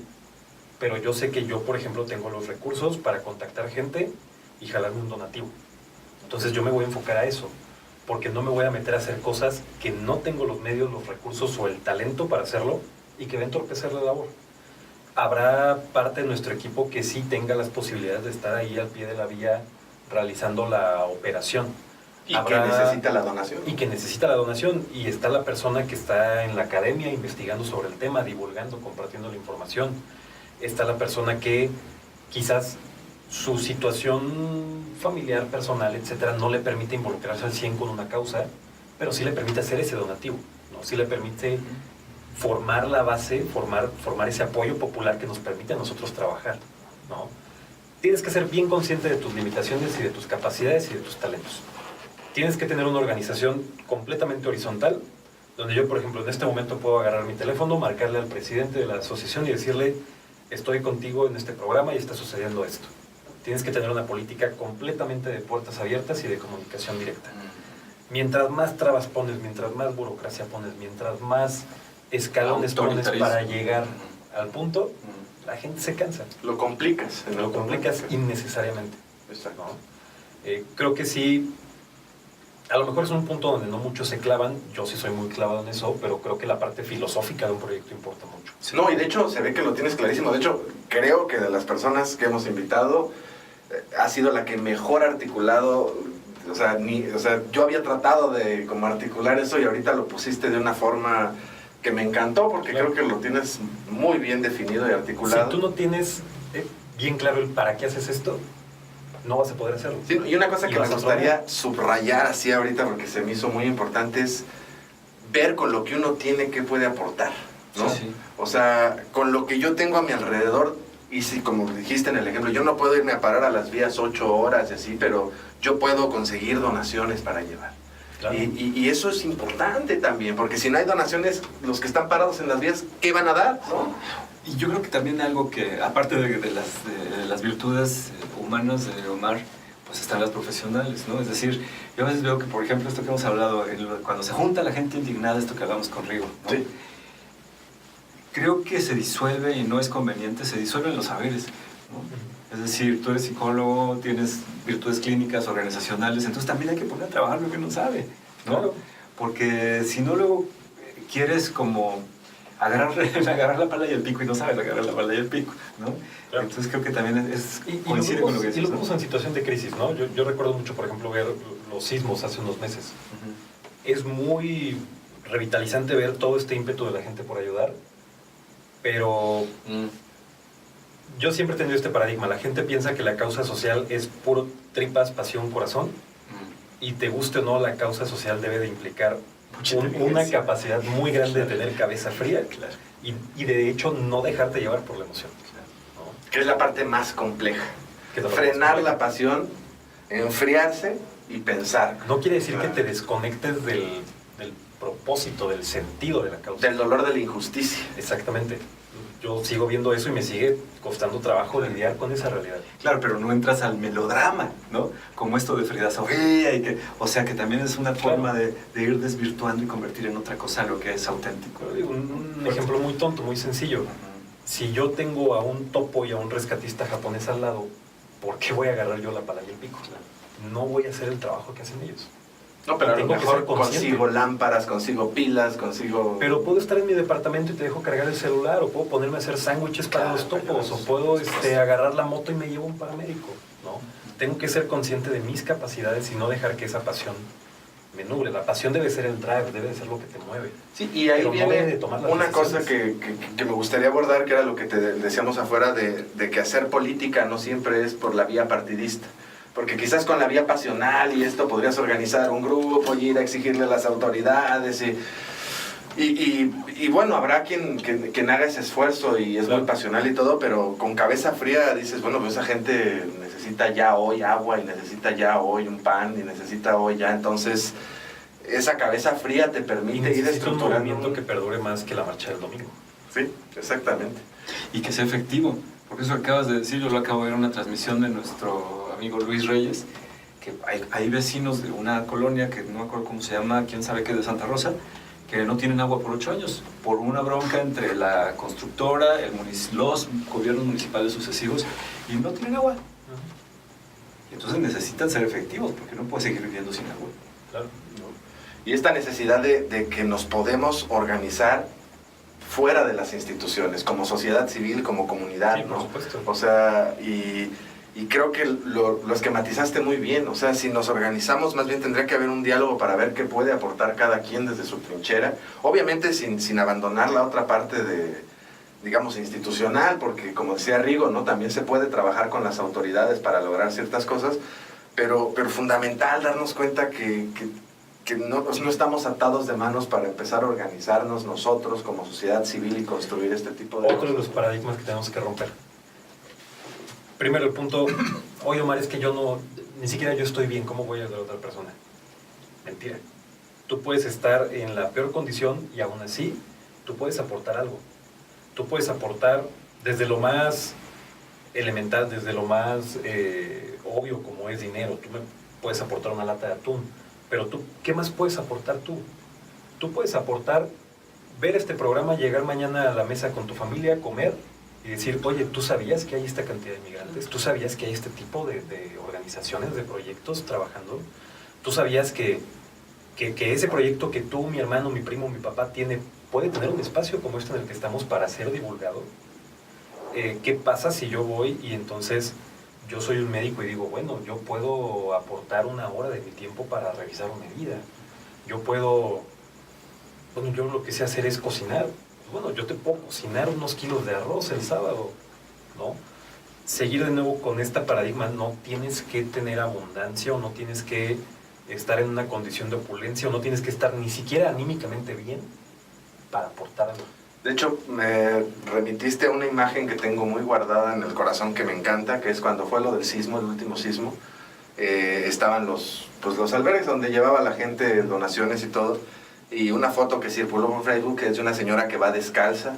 pero yo sé que yo, por ejemplo, tengo los recursos para contactar gente y jalarme un donativo. Entonces yo me voy a enfocar a eso, porque no me voy a meter a hacer cosas que no tengo los medios, los recursos o el talento para hacerlo y que va a entorpecer la labor. Habrá parte de nuestro equipo que sí tenga las posibilidades de estar ahí al pie de la vía realizando la operación. Y que necesita la donación. Y que necesita la donación. Y está la persona que está en la academia investigando sobre el tema, divulgando, compartiendo la información. Está la persona que quizás su situación familiar, personal, etcétera, no le permite involucrarse al 100 con una causa, pero sí le permite hacer ese donativo, ¿no? Sí le permite formar la base, formar ese apoyo popular que nos permite a nosotros trabajar, ¿no? Tienes que ser bien consciente de tus limitaciones y de tus capacidades y de tus talentos. Tienes que tener una organización completamente horizontal, donde yo, por ejemplo, en este momento puedo agarrar mi teléfono, marcarle al presidente de la asociación y decirle: estoy contigo en este programa y está sucediendo esto. Tienes que tener una política completamente de puertas abiertas y de comunicación directa. Mientras más trabas pones, mientras más burocracia pones, mientras más escalones pones para llegar al punto, la gente se cansa. Lo complicas. Lo complicas innecesariamente. Exacto. ¿No? Creo que sí, a lo mejor es un punto donde no muchos se clavan. Yo sí soy muy clavado en eso, pero creo que la parte filosófica de un proyecto importa mucho. No, y de hecho se ve que lo tienes clarísimo. De hecho, creo que de las personas que hemos invitado, ha sido la que mejor articulado. O sea, yo había tratado de como articular eso y ahorita lo pusiste de una forma que me encantó, porque Claro. creo que lo tienes muy bien definido y articulado. Si tú no tienes bien claro el para qué haces esto, no vas a poder hacerlo. Sí, y una cosa Y que me vas a gustaría subrayar así ahorita, porque se me hizo muy importante, es ver con lo que uno tiene qué puede aportar, ¿no? Sí, sí. O sea, con lo que yo tengo a mi alrededor, y si, como dijiste en el ejemplo, yo no puedo irme a parar a las vías 8 horas y así, pero yo puedo conseguir donaciones para llevar. Claro. Y eso es importante también, porque si no hay donaciones, los que están parados en las vías, ¿qué van a dar? ¿No? Y yo creo que también algo que, aparte de las virtudes humanas de Omar, pues están las profesionales, ¿no? Es decir, yo a veces veo que, por ejemplo, esto que hemos hablado, cuando se junta la gente indignada, esto que hablamos con Rigo, ¿no? Sí. Creo que se disuelve, y no es conveniente, se disuelven los saberes, ¿no? Es decir, tú eres psicólogo, tienes virtudes clínicas, organizacionales, entonces también hay que poner a trabajar lo que uno sabe, ¿no? Claro. Porque si no, luego quieres como agarrar la pala y el pico y no sabes agarrar la pala y el pico, ¿no? Claro. Entonces creo que también coincide con lo que Y dices, lo ¿no? vemos en situación de crisis, ¿no? Yo recuerdo mucho, por ejemplo, ver los sismos hace unos meses. Es muy revitalizante ver todo este ímpetu de la gente por ayudar, pero yo siempre he tenido este paradigma. La gente piensa que la causa social es puro tripas, pasión, corazón, y te guste o no, la causa social debe de implicar una capacidad muy grande de tener cabeza fría, Claro. y de hecho no dejarte llevar por la emoción, ¿no? Que es la parte más compleja. Que es la parte Frenar más compleja. la pasión, enfriarse y pensar. No quiere decir que Claro. te desconectes del propósito, del sentido de la causa. Del dolor de la injusticia. Exactamente. Yo sigo viendo eso y me sigue costando trabajo lidiar con esa realidad. Claro, pero no entras al melodrama, ¿no? Como esto de Frida Sofía, y que, o sea, que también es una forma de ir desvirtuando y convertir en otra cosa lo que es auténtico. Un ejemplo muy tonto, muy sencillo. Si yo tengo a un topo y a un rescatista japonés al lado, ¿por qué voy a agarrar yo la pala y el pico? No voy a hacer el trabajo que hacen ellos. No, pero a lo Tengo que mejor ser consciente. consigo lámparas, consigo pilas, consigo... Pero puedo estar en mi departamento y te dejo cargar el celular, o puedo ponerme a hacer sándwiches para Claro, los topos, claro, o puedo cosas. agarrar la moto y me llevo un paramédico, ¿no? Tengo que ser consciente de mis capacidades y no dejar que esa pasión me nuble. La pasión debe ser el drive, debe de ser lo que te mueve. Sí, y ahí Pero no debe viene de tomar las una cosa decisiones. que me gustaría abordar, que era lo que te decíamos afuera, de que hacer política no siempre es por la vía partidista. Porque quizás con la vía pasional y esto podrías organizar un grupo y ir a exigirle a las autoridades y bueno, habrá quien haga ese esfuerzo y es muy pasional y todo, pero con cabeza fría dices, bueno, pues esa gente necesita ya hoy agua y necesita ya hoy un pan y necesita hoy ya, entonces esa cabeza fría te Y permite ir necesito un estructurando. movimiento que perdure más que la marcha del domingo. Sí, exactamente. Y que sea efectivo. Porque eso acabas de decir, yo lo acabo de ver en una transmisión de nuestro amigo Luis Reyes, que hay vecinos de una colonia que no me acuerdo cómo se llama, quién sabe qué, de Santa Rosa, que no tienen agua por 8 años, por una bronca entre la constructora, los gobiernos municipales sucesivos, y no tienen agua. Y entonces necesitan ser efectivos, porque no pueden seguir viviendo sin agua. Claro. Y esta necesidad de que nos podemos organizar fuera de las instituciones, como sociedad civil, como comunidad, Sí, por ¿no? supuesto. O sea, y creo que lo esquematizaste muy bien. O sea, si nos organizamos, más bien tendría que haber un diálogo para ver qué puede aportar cada quien desde su trinchera. Obviamente sin abandonar la otra parte de, digamos, institucional, porque como decía Rigo, ¿no? También se puede trabajar con las autoridades para lograr ciertas cosas, pero fundamental darnos cuenta que no estamos atados de manos para empezar a organizarnos nosotros como sociedad civil y construir este tipo de Otro de los paradigmas que tenemos que romper. Primero el punto, oye Omar, es que ni siquiera yo estoy bien, ¿cómo voy a ayudar a otra persona? Mentira. Tú puedes estar en la peor condición y aún así tú puedes aportar algo. Tú puedes aportar desde lo más elemental, desde lo más obvio como es dinero. Tú me puedes aportar una lata de atún. Pero tú, ¿qué más puedes aportar tú? Tú puedes aportar, ver este programa, llegar mañana a la mesa con tu familia, comer y decir, oye, ¿tú sabías que hay esta cantidad de migrantes? ¿Tú sabías que hay este tipo de organizaciones, de proyectos trabajando? ¿Tú sabías que ese proyecto que tú, mi hermano, mi primo, mi papá tiene, puede tener un espacio como este en el que estamos para ser divulgado? ¿Qué pasa si yo voy y entonces yo soy un médico y digo, bueno, yo puedo aportar 1 hora de mi tiempo para revisar una herida? Yo lo que sé hacer es cocinar. Bueno, yo te puedo cocinar unos kilos de arroz el sábado, ¿no? Seguir de nuevo con este paradigma, no tienes que tener abundancia o no tienes que estar en una condición de opulencia o no tienes que estar ni siquiera anímicamente bien para aportar algo. De hecho, me remitiste a una imagen que tengo muy guardada en el corazón que me encanta, que es cuando fue lo del sismo, el último sismo. Estaban los albergues donde llevaba la gente donaciones y todo, y una foto que circuló por Facebook es de una señora que va descalza,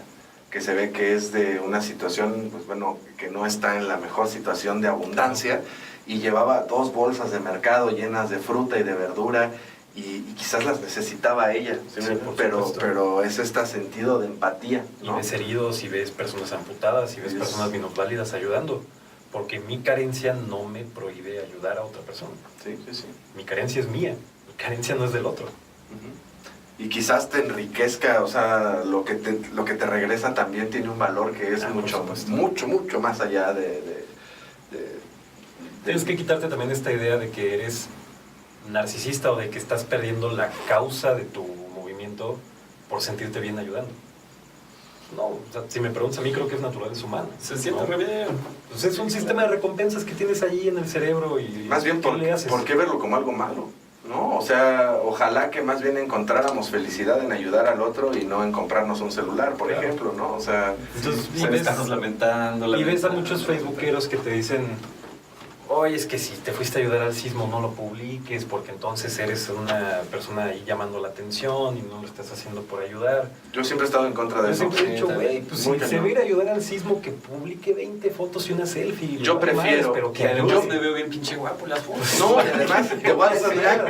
que se ve que es de una situación, pues bueno, que no está en la mejor situación de abundancia, y llevaba 2 bolsas de mercado llenas de fruta y de verdura, y quizás las necesitaba ella, ¿sí? Sí, pero es este sentido de empatía, ¿no? Y ves heridos, y ves personas amputadas, y ves personas minusválidas ayudando, porque mi carencia no me prohíbe ayudar a otra persona. Sí, sí, sí. Mi carencia es mía, mi carencia no es del otro. Y quizás te enriquezca, o sea, lo que te regresa también tiene un valor que es mucho más allá de... Tienes que quitarte también esta idea de que eres narcisista o de que estás perdiendo la causa de tu movimiento por sentirte bien ayudando. No, o sea, si me preguntas a mí, creo que es naturaleza humana. Se siente re bien. Pues es un sistema de recompensas que tienes ahí en el cerebro y... Más bien, ¿por qué verlo como algo malo? ¿No? O sea, ojalá que más bien encontráramos felicidad en ayudar al otro y no en comprarnos un celular, por ejemplo, ¿no? O sea, entonces, estamos lamentando. Y ves a muchos facebookeros que te dicen, oye, es que si te fuiste a ayudar al sismo no lo publiques porque entonces eres una persona ahí llamando la atención y no lo estás haciendo por ayudar. Yo siempre he estado en contra de Yo eso. siempre he dicho, Sí, güey, pues muy si se cañón. va a ir a ayudar al sismo, que publique 20 fotos y una selfie. Yo vale prefiero- madres, pero que Que además ayude. me veo bien pinche guapo en las fotos. No, y además, te voy a decir algo.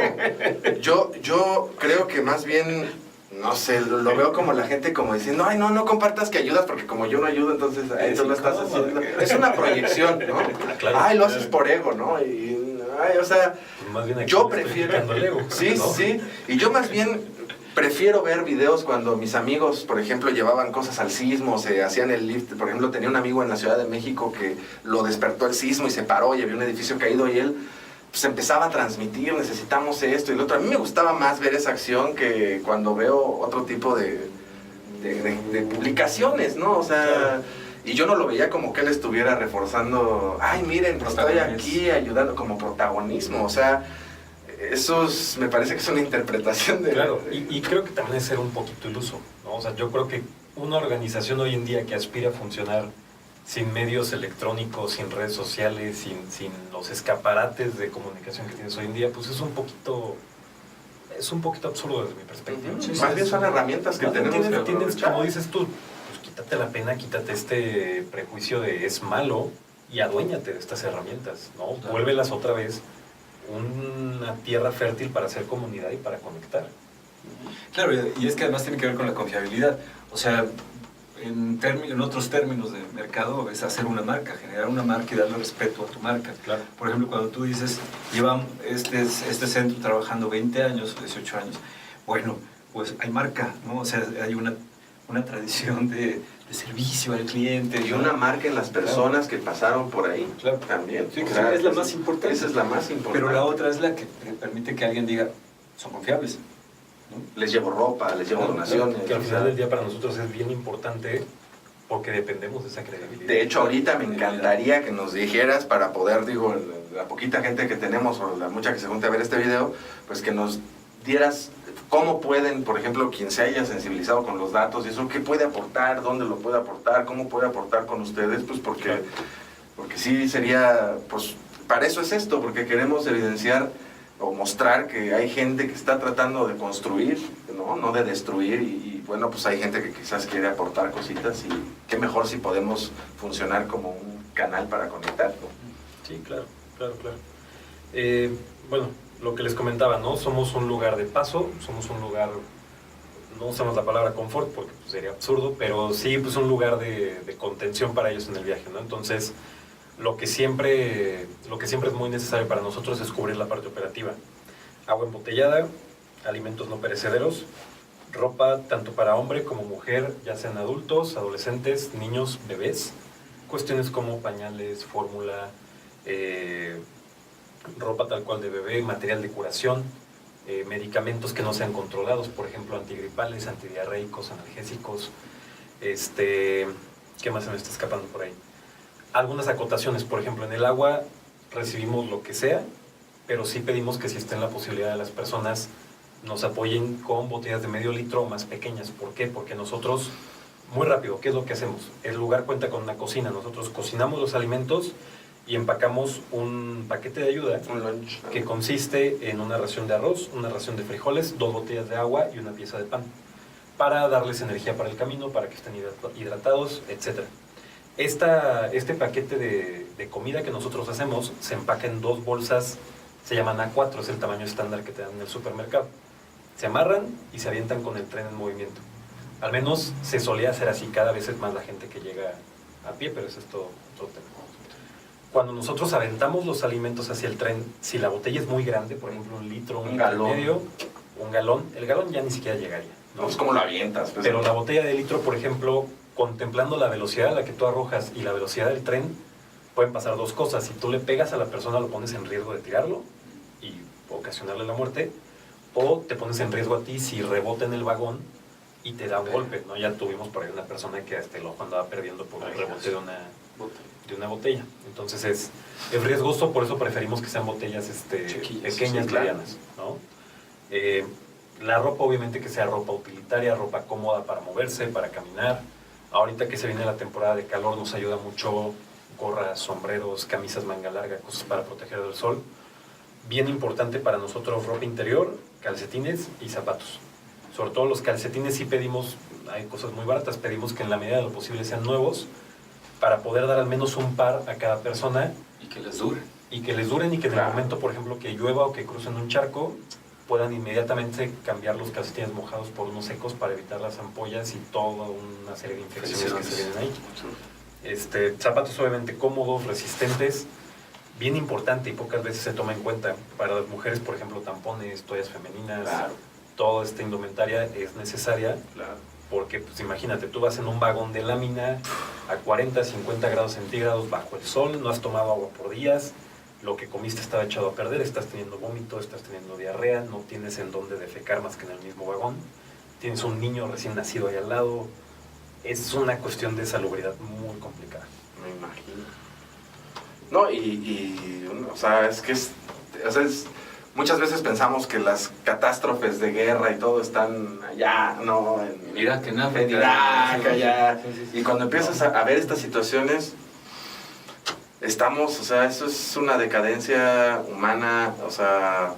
Yo creo que más bien, no sé, lo veo como la gente como diciendo, ay, no compartas que ayudas, porque como yo no ayudo, entonces ahí tú lo estás ¿cómo? haciendo. Es una proyección, ¿no? Claro. Ay, lo haces por ego, ¿no? Y, ay, o sea, Pues más bien aquí yo le estoy prefiero... quitando el ego, Sí, ¿no? sí, y yo más bien prefiero ver videos cuando mis amigos, por ejemplo, llevaban cosas al sismo, se hacían el lift. Por ejemplo, tenía un amigo en la Ciudad de México que lo despertó el sismo y se paró y había un edificio caído y él pues empezaba a transmitir, necesitamos esto y lo otro. A mí me gustaba más ver esa acción que cuando veo otro tipo de publicaciones, ¿no? O sea, y yo no lo veía como que él estuviera reforzando, ay, miren, estoy aquí ayudando como protagonismo, o sea, eso me parece que es una interpretación de... Claro, y creo que también es ser un poquito iluso, ¿no? O sea, yo creo que una organización hoy en día que aspira a funcionar sin medios electrónicos, sin redes sociales, sin los escaparates de comunicación que tienes hoy en día, pues es un poquito absurdo desde mi perspectiva. Ujú. Más bien son herramientas que Más bien tenemos que tienes, aprovechar. como dices tú, pues quítate la pena, quítate este prejuicio de es malo y aduéñate de estas herramientas, ¿no? Claro. Vuélvelas otra vez una tierra fértil para hacer comunidad y para conectar. Claro, y es que además tiene que ver con la confiabilidad. O sea, en otros términos de mercado es hacer una marca, generar una marca y darle respeto a tu marca. Claro. Por ejemplo, cuando tú dices, llevan este centro trabajando 20 años, 18 años, bueno, pues hay marca, ¿no? O sea, hay una tradición de servicio al cliente. Y una marca en las personas que pasaron por ahí. Claro. También. Sí, que O sea, es la más importante. Esa es la más importante. Pero la otra es la que permite que alguien diga, son confiables, ¿no? Les llevo ropa, les llevo Claro, donaciones. Que al o final sea, del día para nosotros es bien importante porque dependemos de esa credibilidad. de hecho, ahorita me encantaría que nos dijeras para poder, digo, la poquita gente que tenemos o la mucha que se junte a ver este video, pues que nos dieras cómo pueden, por ejemplo, quien se haya sensibilizado con los datos y eso, qué puede aportar, dónde lo puede aportar, cómo puede aportar con ustedes, pues porque sí sería, pues para eso es esto, porque queremos evidenciar o mostrar que hay gente que está tratando de construir, no de destruir y bueno, pues hay gente que quizás quiere aportar cositas y qué mejor si podemos funcionar como un canal para conectar, ¿no? Sí, claro. Bueno, lo que les comentaba, ¿no? Somos un lugar de paso, somos un lugar, no usamos la palabra confort porque pues, sería absurdo, pero sí, pues un lugar de contención para ellos en el viaje, ¿no? Entonces, lo que siempre es muy necesario para nosotros es cubrir la parte operativa. Agua embotellada, alimentos no perecederos, ropa tanto para hombre como mujer, ya sean adultos, adolescentes, niños, bebés, cuestiones como pañales, fórmula, ropa tal cual de bebé, material de curación, medicamentos que no sean controlados, por ejemplo, antigripales, antidiarreicos, analgésicos, ¿qué más se me está escapando por ahí? Algunas acotaciones, por ejemplo, en el agua recibimos lo que sea, pero sí pedimos que si está en la posibilidad de las personas nos apoyen con botellas de medio litro o más pequeñas. ¿Por qué? Porque nosotros, muy rápido, ¿qué es lo que hacemos? El lugar cuenta con una cocina, nosotros cocinamos los alimentos y empacamos un paquete de ayuda Un lunch. que consiste en una ración de arroz, una ración de frijoles, 2 botellas de agua y una pieza de pan, para darles energía para el camino, para que estén hidratados, etc. Este paquete de comida que nosotros hacemos se empaca en 2 bolsas, se llaman A4, es el tamaño estándar que te dan en el supermercado. Se amarran y se avientan con el tren en movimiento. Al menos se solía hacer así, cada vez es más la gente que llega a pie, pero eso es todo otro tema. Cuando nosotros aventamos los alimentos hacia el tren, si la botella es muy grande, por ejemplo 1 litro, Un 1 galón. litro y medio, un galón, el galón ya ni siquiera llegaría, ¿no? No es como lo avientas. Pues, Pero la botella de litro, por ejemplo, contemplando la velocidad a la que tú arrojas y la velocidad del tren, pueden pasar 2 cosas. Si tú le pegas a la persona, lo pones en riesgo de tirarlo y ocasionarle la muerte, o te pones en riesgo a ti si rebota en el vagón y te da un golpe, ¿no? Ya tuvimos por ahí una persona que hasta el ojo andaba perdiendo por un rebote de una botella. Entonces es riesgoso, por eso preferimos que sean botellas Chiquillas, pequeñas, sí, claro. medianas, ¿no? La ropa, obviamente, que sea ropa utilitaria, ropa cómoda para moverse, para caminar. Ahorita que se viene la temporada de calor, nos ayuda mucho gorras, sombreros, camisas manga larga, cosas para proteger del sol. Bien importante para nosotros ropa interior, calcetines y zapatos. Sobre todo los calcetines sí pedimos, hay cosas muy baratas, pedimos que en la medida de lo posible sean nuevos para poder dar al menos un par a cada persona. Y que les dure. Y que les duren y que en el momento, por ejemplo, que llueva o que crucen un charco, puedan inmediatamente cambiar los calcetines mojados por unos secos para evitar las ampollas y toda una serie de infecciones que se vienen ahí. Zapatos obviamente cómodos, resistentes, bien importante y pocas veces se toma en cuenta. Para las mujeres, por ejemplo, tampones, toallas femeninas, toda esta indumentaria es necesaria. Porque, pues imagínate, tú vas en un vagón de lámina a 40, 50 grados centígrados bajo el sol, no has tomado agua por días, lo que comiste estaba echado a perder, estás teniendo vómito, estás teniendo diarrea, no tienes en dónde defecar más que en el mismo vagón, tienes un niño recién nacido ahí al lado, es una cuestión de salubridad muy complicada. Me imagino. No, o sea, muchas veces pensamos que las catástrofes de guerra y todo están allá, ¿no? En Irak, en África. En Irak, allá. Y cuando empiezas a ver estas situaciones, o sea, eso es una decadencia humana, o sea,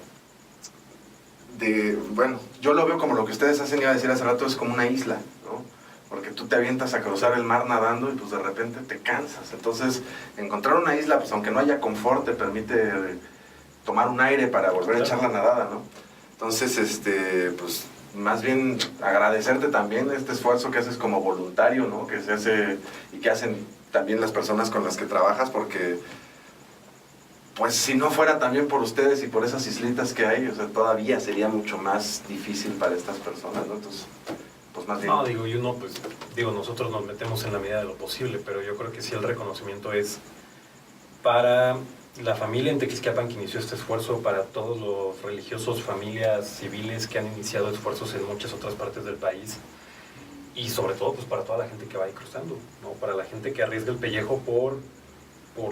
bueno, yo lo veo como lo que ustedes hacen, iba a decir hace rato, es como una isla, ¿no? Porque tú te avientas a cruzar el mar nadando y pues de repente te cansas. Entonces, encontrar una isla, pues aunque no haya confort, te permite tomar un aire para volver a echar la nadada, ¿no? Entonces, pues más bien agradecerte también este esfuerzo que haces como voluntario, ¿no? Que se hace y que hacen también las personas con las que trabajas, porque pues si no fuera también por ustedes y por esas islitas que hay, o sea, todavía sería mucho más difícil para estas personas, ¿no? Entonces, pues más bien... No, nosotros nos metemos en la medida de lo posible, pero yo creo que sí el reconocimiento es para la familia en Tequisquiapan que inició este esfuerzo, para todos los religiosos, familias civiles que han iniciado esfuerzos en muchas otras partes del país, y sobre todo pues para toda la gente que va ahí cruzando, ¿no? Para la gente que arriesga el pellejo por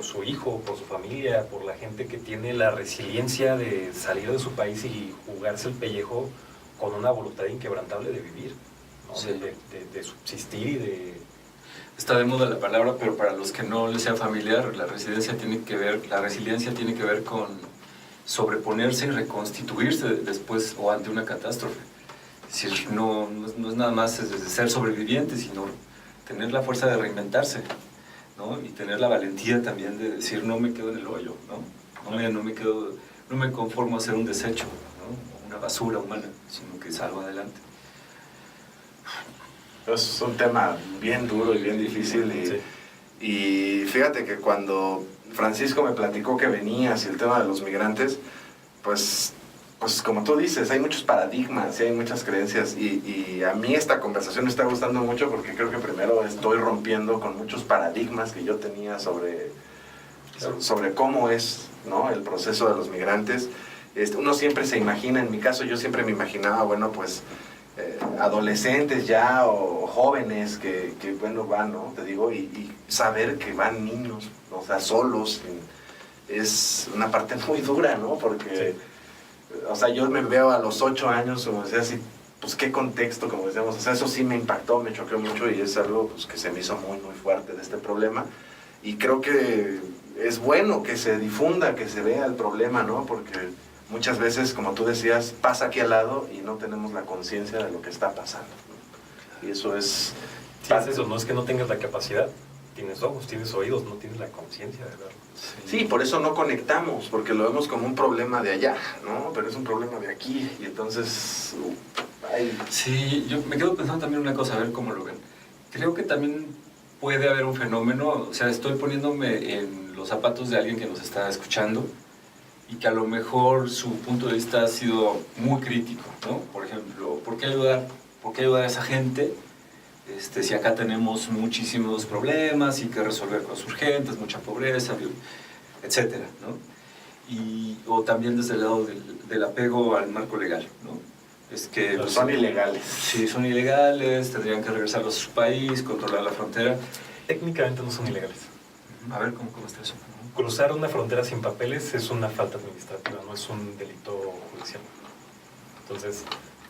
su hijo, por su familia, por la gente que tiene la resiliencia de salir de su país y jugarse el pellejo con una voluntad inquebrantable de vivir, ¿no? Sí. De subsistir y de... Está de moda la palabra, pero para los que no les sea familiar, la resiliencia tiene que ver con sobreponerse y reconstituirse después o ante una catástrofe. Es decir, no es nada más ser sobreviviente, sino tener la fuerza de reinventarse, ¿no? Y tener la valentía también de decir, no me quedo en el hoyo, ¿no? No me conformo a ser un desecho, ¿no? Una basura humana, sino que salgo adelante. Es un tema bien duro y bien difícil y fíjate que cuando Francisco me platicó que venías y el tema de los migrantes, pues como tú dices, hay muchos paradigmas y hay muchas creencias y a mí esta conversación me está gustando mucho porque creo que primero estoy rompiendo con muchos paradigmas que yo tenía sobre cómo es, ¿no? El proceso de los migrantes. Uno siempre se imagina, en mi caso yo siempre me imaginaba, bueno, pues adolescentes ya o jóvenes que bueno, van, ¿no? Te digo, y saber que van niños, o sea, solos, es una parte muy dura, ¿no? Porque, o sea, yo me veo a los 8 años, como decía, así, pues qué contexto, como decíamos, o sea, eso sí me impactó, me choqueó mucho y es algo pues, que se me hizo muy, muy fuerte de este problema. Y creo que es bueno que se difunda, que se vea el problema, ¿no? Porque muchas veces, como tú decías, pasa aquí al lado y no tenemos la conciencia de lo que está pasando, ¿no? Y eso es... Sí, es eso, no es que no tengas la capacidad, tienes ojos, tienes oídos, no tienes la conciencia de verlo. Sí, por eso no conectamos, porque lo vemos como un problema de allá, ¿no? Pero es un problema de aquí, y entonces... Sí, yo me quedo pensando también una cosa, a ver cómo lo ven. Creo que también puede haber un fenómeno, o sea, estoy poniéndome en los zapatos de alguien que nos está escuchando, y que a lo mejor su punto de vista ha sido muy crítico, ¿no? Por ejemplo, ¿por qué ayudar a esa gente si acá tenemos muchísimos problemas y que resolver cosas urgentes, mucha pobreza, etcétera, ¿no? O también desde el lado del apego al marco legal, ¿no? Es que pues, son ilegales. Sí, son ilegales, tendrían que regresarlos a su país, controlar la frontera. Técnicamente no son ilegales. A ver, ¿cómo está eso? Cruzar una frontera sin papeles es una falta administrativa, no es un delito judicial. Entonces,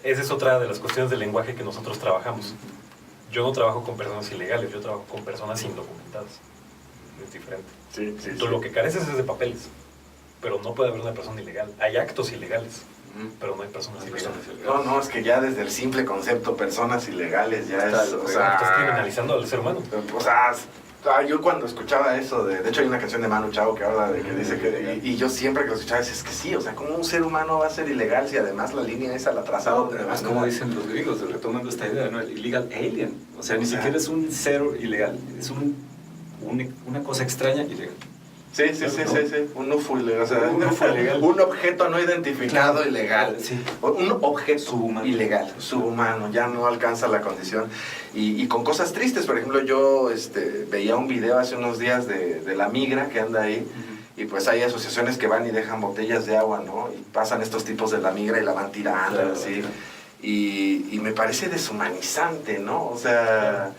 esa es otra de las cuestiones del lenguaje que nosotros trabajamos. Yo no trabajo con personas ilegales, yo trabajo con personas indocumentadas. es diferente. Sí, sí, Tú lo que careces es de papeles, pero no puede haber una persona ilegal. Hay actos ilegales, pero no hay personas ilegales. No, es que ya desde el simple concepto personas ilegales ya es, o sea, Estás criminalizando al ser humano. o sea, yo cuando escuchaba eso, de hecho hay una canción de Manu Chao que habla de que dice que, y yo siempre que lo escuchaba decía, es que sí, o sea, ¿cómo un ser humano va a ser ilegal si además la línea esa la trazaba? No, pero además, como dicen los griegos, retomando esta idea, ¿no? El illegal alien. O sea, ni siquiera es un cero ilegal, es una cosa extraña ilegal. Sí, un UFO ilegal, o sea, Un UFO ilegal. un objeto no identificado Claro, ilegal, sí. Un objeto Subhumano. ilegal, subhumano, ya no alcanza la condición. Y con cosas tristes, por ejemplo, yo veía un video hace unos días de la migra que anda ahí, y pues hay asociaciones que van y dejan botellas de agua, ¿no? Y pasan estos tipos de la migra y la van tirando, Claro, así. claro. Y me parece deshumanizante, ¿no? O sea...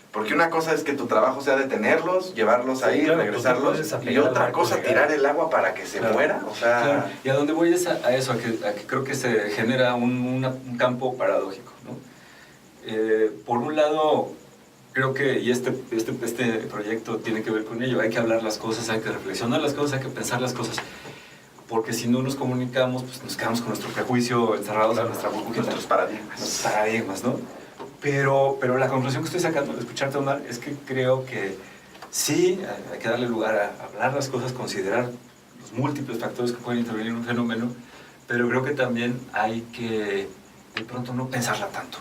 Porque una cosa es que tu trabajo sea detenerlos, llevarlos ahí, claro, regresarlos, y otra cosa tirar el agua para que se muera, o sea... Claro. Y a donde voy es a eso, a que creo que se genera un campo paradójico, ¿no? Por un lado, creo que, y este proyecto tiene que ver con ello, hay que hablar las cosas, hay que reflexionar las cosas, hay que pensar las cosas, porque si no nos comunicamos, pues nos quedamos con nuestro prejuicio encerrados en nuestra burbujita. Nuestros paradigmas. Nuestros paradigmas, ¿no? Pero la conclusión que estoy sacando al escucharte, Omar, es que creo que sí, hay que darle lugar a hablar las cosas, considerar los múltiples factores que pueden intervenir en un fenómeno, pero creo que también hay que de pronto no pensarla tanto,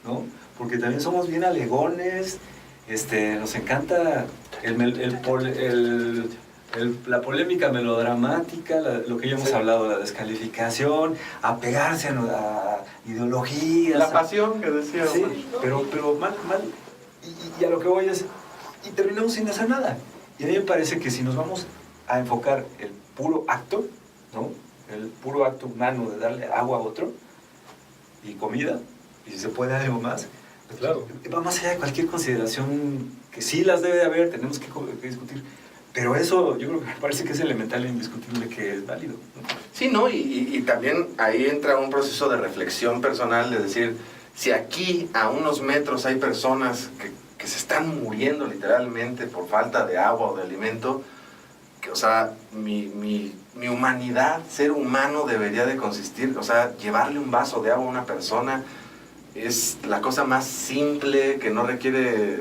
¿no? Porque también somos bien alegones, nos encanta la polémica melodramática, lo que ya hemos hablado, la descalificación, apegarse a ideologías. La pasión que decía. Sí, pero mal. Y a lo que voy es, y terminamos sin hacer nada. Y a mí me parece que si nos vamos a enfocar el puro acto, ¿no? El puro acto humano de darle agua a otro, y comida, y si se puede algo más, pues Claro. va más allá de cualquier consideración que sí las debe de haber, tenemos que discutir. Pero eso yo creo que me parece que es elemental e indiscutible que es válido, ¿no? Sí, ¿no? Y también ahí entra un proceso de reflexión personal, de decir, si aquí a unos metros hay personas que se están muriendo literalmente por falta de agua o de alimento, que, o sea, mi humanidad, ser humano debería de consistir, o sea, llevarle un vaso de agua a una persona es la cosa más simple, que no requiere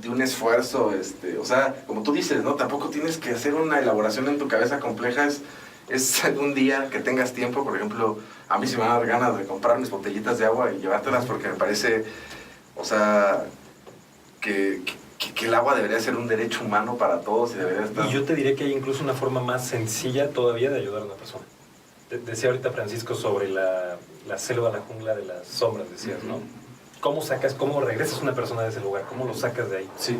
de un esfuerzo, o sea, como tú dices, ¿no? Tampoco tienes que hacer una elaboración en tu cabeza compleja, es un día que tengas tiempo, por ejemplo, a mí se me va a dar ganas de comprar mis botellitas de agua y llevártelas porque me parece, o sea, que el agua debería ser un derecho humano para todos y debería estar... Y yo te diré que hay incluso una forma más sencilla todavía de ayudar a una persona. Decía ahorita Francisco sobre la selva, la jungla de las sombras, decías, ¿no? ¿Cómo regresas a una persona de ese lugar? ¿Cómo lo sacas de ahí? Sí.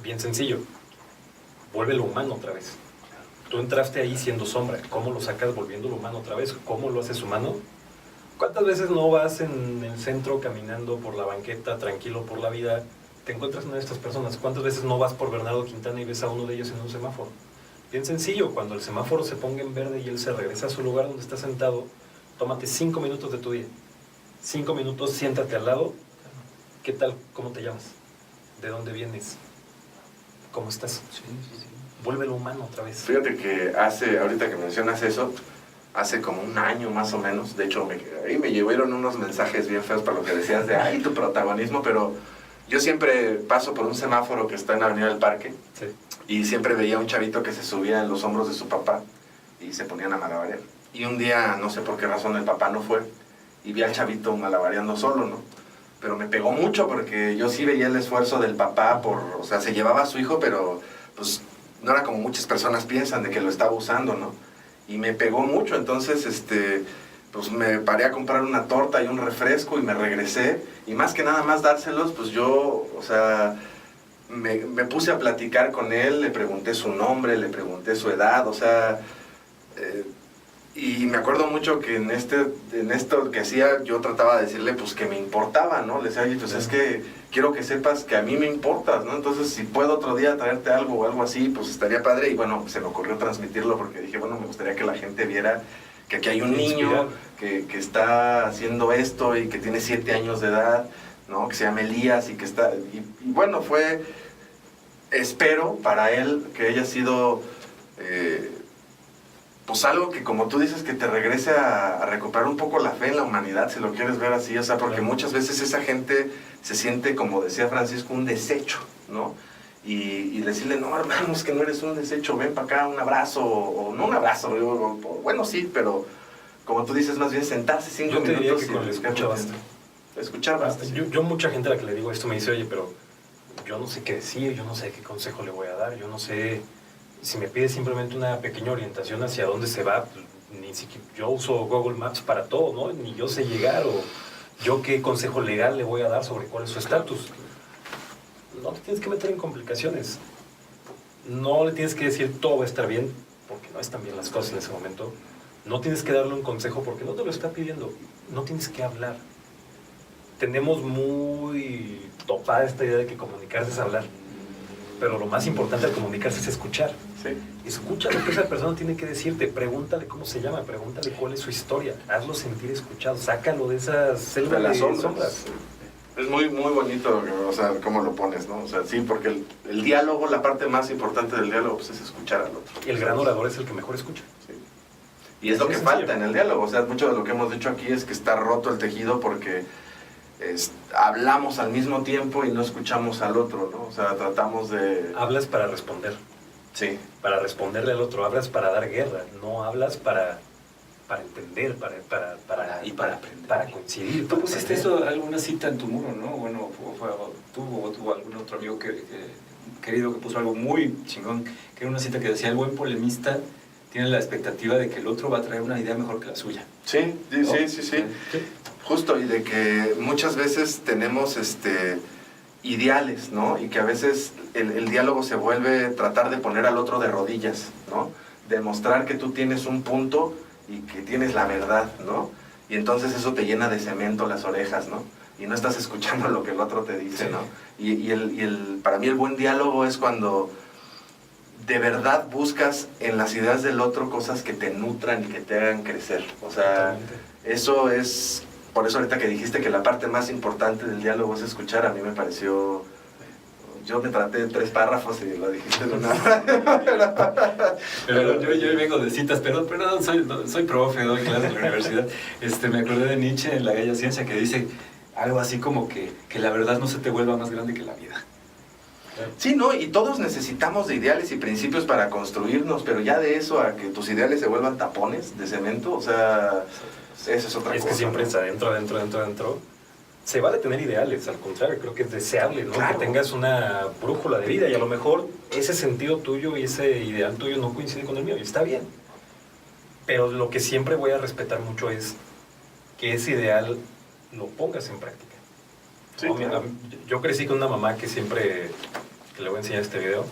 Bien sencillo. Vuélvelo humano otra vez. Tú entraste ahí siendo sombra. ¿Cómo lo sacas volviéndolo humano otra vez? ¿Cómo lo haces humano? ¿Cuántas veces no vas en el centro caminando por la banqueta, tranquilo por la vida? Te encuentras una de estas personas. ¿Cuántas veces no vas por Bernardo Quintana y ves a uno de ellos en un semáforo? Bien sencillo. Cuando el semáforo se ponga en verde y él se regresa a su lugar donde está sentado, tómate 5 minutos de tu día. 5 minutos, siéntate al lado. ¿Qué tal? ¿Cómo te llamas? ¿De dónde vienes? ¿Cómo estás? Sí. Vuélvelo humano otra vez. Fíjate que ahorita que mencionas eso, hace como un año más o menos, de hecho ahí me llevaron unos mensajes bien feos para lo que decías de, ay, tu protagonismo, pero yo siempre paso por un semáforo que está en Avenida del Parque, Sí. y siempre veía a un chavito que se subía en los hombros de su papá y se ponían a malabarear. Y un día, no sé por qué razón, el papá no fue y vi al chavito malabareando solo, ¿no? Pero me pegó mucho porque yo sí veía el esfuerzo del papá o sea, se llevaba a su hijo, pero pues no era como muchas personas piensan de que lo estaba usando, ¿no? Y me pegó mucho, entonces, pues me paré a comprar una torta y un refresco y me regresé, y más que nada más dárselos, pues yo, o sea, me puse a platicar con él, le pregunté su nombre, le pregunté su edad, o sea, y me acuerdo mucho que en esto que hacía, yo trataba de decirle pues que me importaba, ¿no? Le decía, oye, pues es que quiero que sepas que a mí me importas, ¿no? Entonces, si puedo otro día traerte algo o algo así, pues estaría padre. Y bueno, se me ocurrió transmitirlo porque dije, bueno, me gustaría que la gente viera que aquí hay un niño que está haciendo esto y que tiene 7 años de edad, ¿no? Que se llama Elías y que está... Y bueno, fue espero para él que haya sido pues algo que, como tú dices, que te regrese a recuperar un poco la fe en la humanidad, si lo quieres ver así, o sea, porque muchas veces esa gente se siente, como decía Francisco, un desecho, ¿no? Y decirle, no, hermano, es que no eres un desecho, ven para acá, un abrazo, o no un abrazo, bueno, sí, pero como tú dices, más bien sentarse 5 minutos. Yo te diría que con el escucha basta. Escuchar basta. Yo mucha gente a la que le digo esto me dice, oye, pero yo no sé qué decir, yo no sé qué consejo le voy a dar, yo no sé, si me pide simplemente una pequeña orientación hacia dónde se va, pues, ni siquiera, yo uso Google Maps para todo, ¿no? Ni yo sé llegar, o yo qué consejo legal le voy a dar sobre cuál es su estatus. No te tienes que meter en complicaciones, no le tienes que decir todo va a estar bien, porque no están bien las cosas en ese momento. No tienes que darle un consejo porque no te lo está pidiendo, no tienes que hablar. Tenemos muy topada esta idea de que comunicarse es hablar, pero lo más importante al comunicarse es escuchar. Sí. Escucha lo que esa persona tiene que decirte, pregúntale cómo se llama, pregúntale cuál es su historia, hazlo sentir escuchado, sácalo de esas selvas de las sombras. sombras. Es muy, muy bonito, o sea, cómo lo pones, ¿no? O sea, sí, porque el diálogo, la parte más importante del diálogo, pues, es escuchar al otro. Y el gran orador es el que mejor escucha. Sí. Y es lo que falta en el diálogo, o sea, mucho de lo que hemos dicho aquí es que está roto el tejido porque hablamos al mismo tiempo y no escuchamos al otro, ¿no? O sea, tratamos de... Hablas para responder. Sí. Para responderle al otro, hablas para dar guerra, no hablas para entender, para aprender. Para coincidir. Tú pusiste eso, alguna cita en tu muro, ¿no? Bueno, fue tú o tuvo algún otro amigo querido que puso algo muy chingón, que era una cita que decía, el buen polemista tiene la expectativa de que el otro va a traer una idea mejor que la suya. Sí, sí, ¿no? sí. Justo, y de que muchas veces tenemos ideales, ¿no? Y que a veces el diálogo se vuelve tratar de poner al otro de rodillas, ¿no? Demostrar que tú tienes un punto y que tienes la verdad, ¿no? Y entonces eso te llena de cemento las orejas, ¿no? Y no estás escuchando lo que el otro te dice, ¿no? Y para mí el buen diálogo es cuando de verdad buscas en las ideas del otro cosas que te nutran y que te hagan crecer. O sea, eso es... Por eso ahorita que dijiste que la parte más importante del diálogo es escuchar, a mí me pareció... Yo me traté de 3 párrafos y lo dijiste en una... pero yo vengo de citas, pero soy profe, doy clases en la universidad. Me acordé de Nietzsche en La Bella Ciencia que dice algo así como que la verdad no se te vuelva más grande que la vida. Sí, ¿no? Y todos necesitamos de ideales y principios para construirnos, pero ya de eso a que tus ideales se vuelvan tapones de cemento, o sea, eso es otra cosa. Es que siempre ¿no? está dentro. Se vale tener ideales, al contrario, creo que es deseable, ¿no? Claro. Que tengas una brújula de vida y a lo mejor ese sentido tuyo y ese ideal tuyo no coincide con el mío y está bien. Pero lo que siempre voy a respetar mucho es que ese ideal lo pongas en práctica. Sí, ¿no? claro. Yo crecí con una mamá que siempre, que le voy a enseñar este video,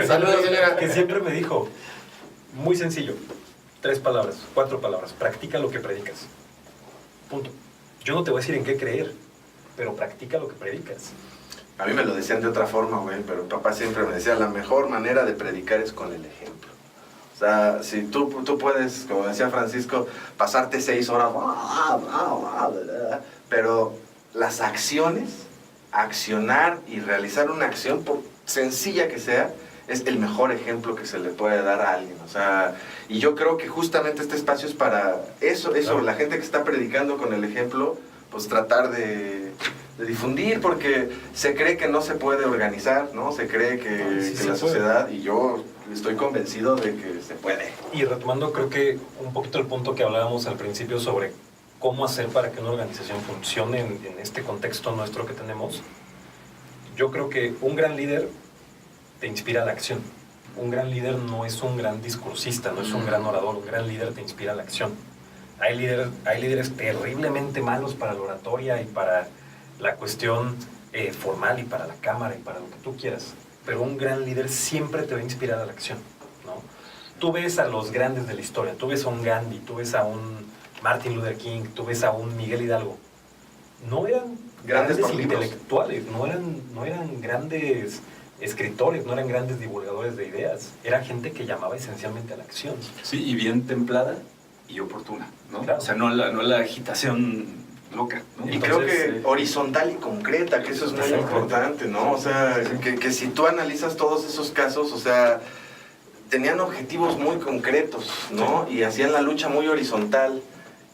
Saludos, señora. que siempre me dijo, muy sencillo, 3 palabras, 4 palabras, practica lo que predicas. Punto. Yo no te voy a decir en qué creer, pero practica lo que predicas. A mí me lo decían de otra forma, güey, pero mi papá siempre me decía, la mejor manera de predicar es con el ejemplo. O sea, si tú puedes, como decía Francisco, pasarte 6 horas, pero las acciones, accionar y realizar una acción, por sencilla que sea, es el mejor ejemplo que se le puede dar a alguien. O sea, y yo creo que justamente este espacio es para eso, claro. La gente que está predicando con el ejemplo, pues tratar de difundir, porque se cree que no se puede organizar, ¿no? Se cree que la sociedad, y yo estoy convencido de que se puede. Y retomando, creo que un poquito el punto que hablábamos al principio sobre cómo hacer para que una organización funcione en este contexto nuestro que tenemos, yo creo que un gran líder te inspira a la acción. Un gran líder no es un gran discursista, no es un gran orador, un gran líder te inspira a la acción. Hay líderes terriblemente malos para la oratoria y para la cuestión formal y para la cámara y para lo que tú quieras, pero un gran líder siempre te va a inspirar a la acción, ¿no? Tú ves a los grandes de la historia, tú ves a un Gandhi, tú ves a un Martin Luther King, tú ves a un Miguel Hidalgo. No eran grandes intelectuales, no eran grandes escritores, no eran grandes divulgadores de ideas, era gente que llamaba esencialmente a la acción. Sí, y bien templada y oportuna, ¿no? Claro. O sea, no la agitación loca, ¿no? Y creo Entonces, que horizontal y concreta, que eso es muy importante, ¿no? O sea, que si tú analizas todos esos casos, o sea, tenían objetivos muy concretos, ¿no? Y hacían la lucha muy horizontal.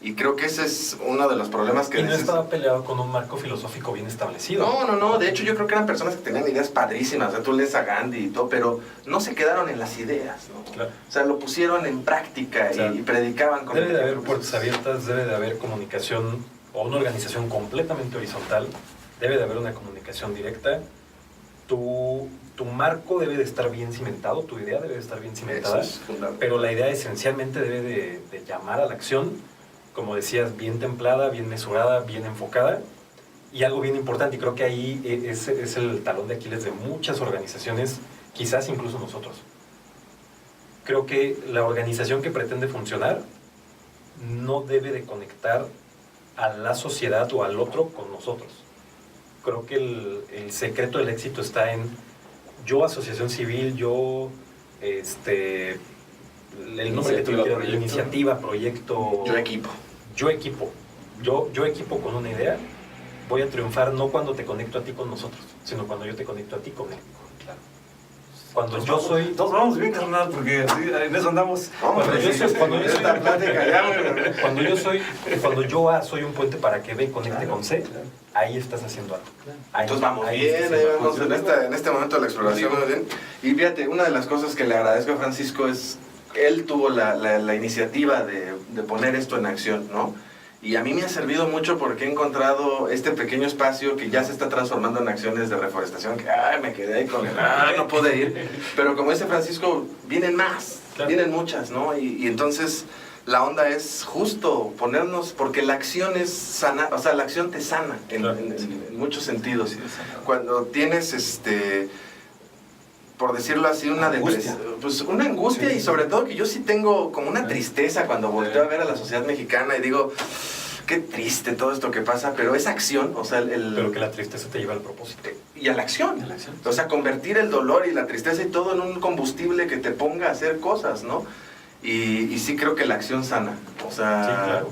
Y creo que ese es uno de los problemas que... Y no estaba peleado con un marco filosófico bien establecido. No. De hecho, yo creo que eran personas que tenían ideas padrísimas. O sea, tú lees a Gandhi y todo, pero no se quedaron en las ideas, ¿no? Claro. O sea, lo pusieron en práctica, O sea, y predicaban con Debe el de haber ejemplo. puertas abiertas, debe de haber comunicación o una organización completamente horizontal, debe de haber una comunicación directa. Tu marco debe de estar bien cimentado, tu idea debe de estar bien cimentada, Eso es fundamental. pero la idea esencialmente debe de llamar a la acción, como decías, bien templada, bien mesurada, bien enfocada. Y algo bien importante, y creo que ahí es el talón de Aquiles de muchas organizaciones, quizás incluso nosotros. Creo que la organización que pretende funcionar no debe de conectar a la sociedad o al otro con nosotros. Creo que el secreto del éxito está en yo, asociación civil, yo, el nombre que tú le quieras, proyecto. iniciativa, proyecto... Yo equipo. Yo equipo. Yo equipo con una idea, voy a triunfar no cuando te conecto a ti con nosotros, sino cuando yo te conecto a ti con él. Claro. Cuando yo soy... Todos vamos bien, carnal, porque así, en eso andamos. Cuando yo soy- cuando yo soy- Esta plática ya, güey. Cuando yo A soy un puente para que B conecte con C, ahí estás haciendo algo. Ahí- Entonces vamos ahí bien, estás ahí haciendo vamos algo. en este momento de la exploración. Muy bien. Y fíjate, una de las cosas que le agradezco a Francisco es, él tuvo la iniciativa de poner esto en acción, ¿no? Y a mí me ha servido mucho porque he encontrado este pequeño espacio que ya se está transformando en acciones de reforestación, que me quedé ahí con el, no pude ir. Pero como dice Francisco, vienen más, Claro. vienen muchas, ¿no? Y entonces la onda es justo ponernos, porque la acción es sana, o sea, la acción te sana Claro. en muchos sentidos. Sí, es sanador. Cuando tienes, por decirlo así, una Angustia. depresión, pues una angustia, Sí. y sobre todo que yo sí tengo como una tristeza cuando volteo a ver a la sociedad mexicana y digo, qué triste todo esto que pasa, pero es acción, o sea, Pero que la tristeza te lleva al propósito. y a la acción. A la acción. O sea, convertir el dolor y la tristeza y todo en un combustible que te ponga a hacer cosas, ¿no? Y sí creo que la acción sana. O sea, Sí, claro.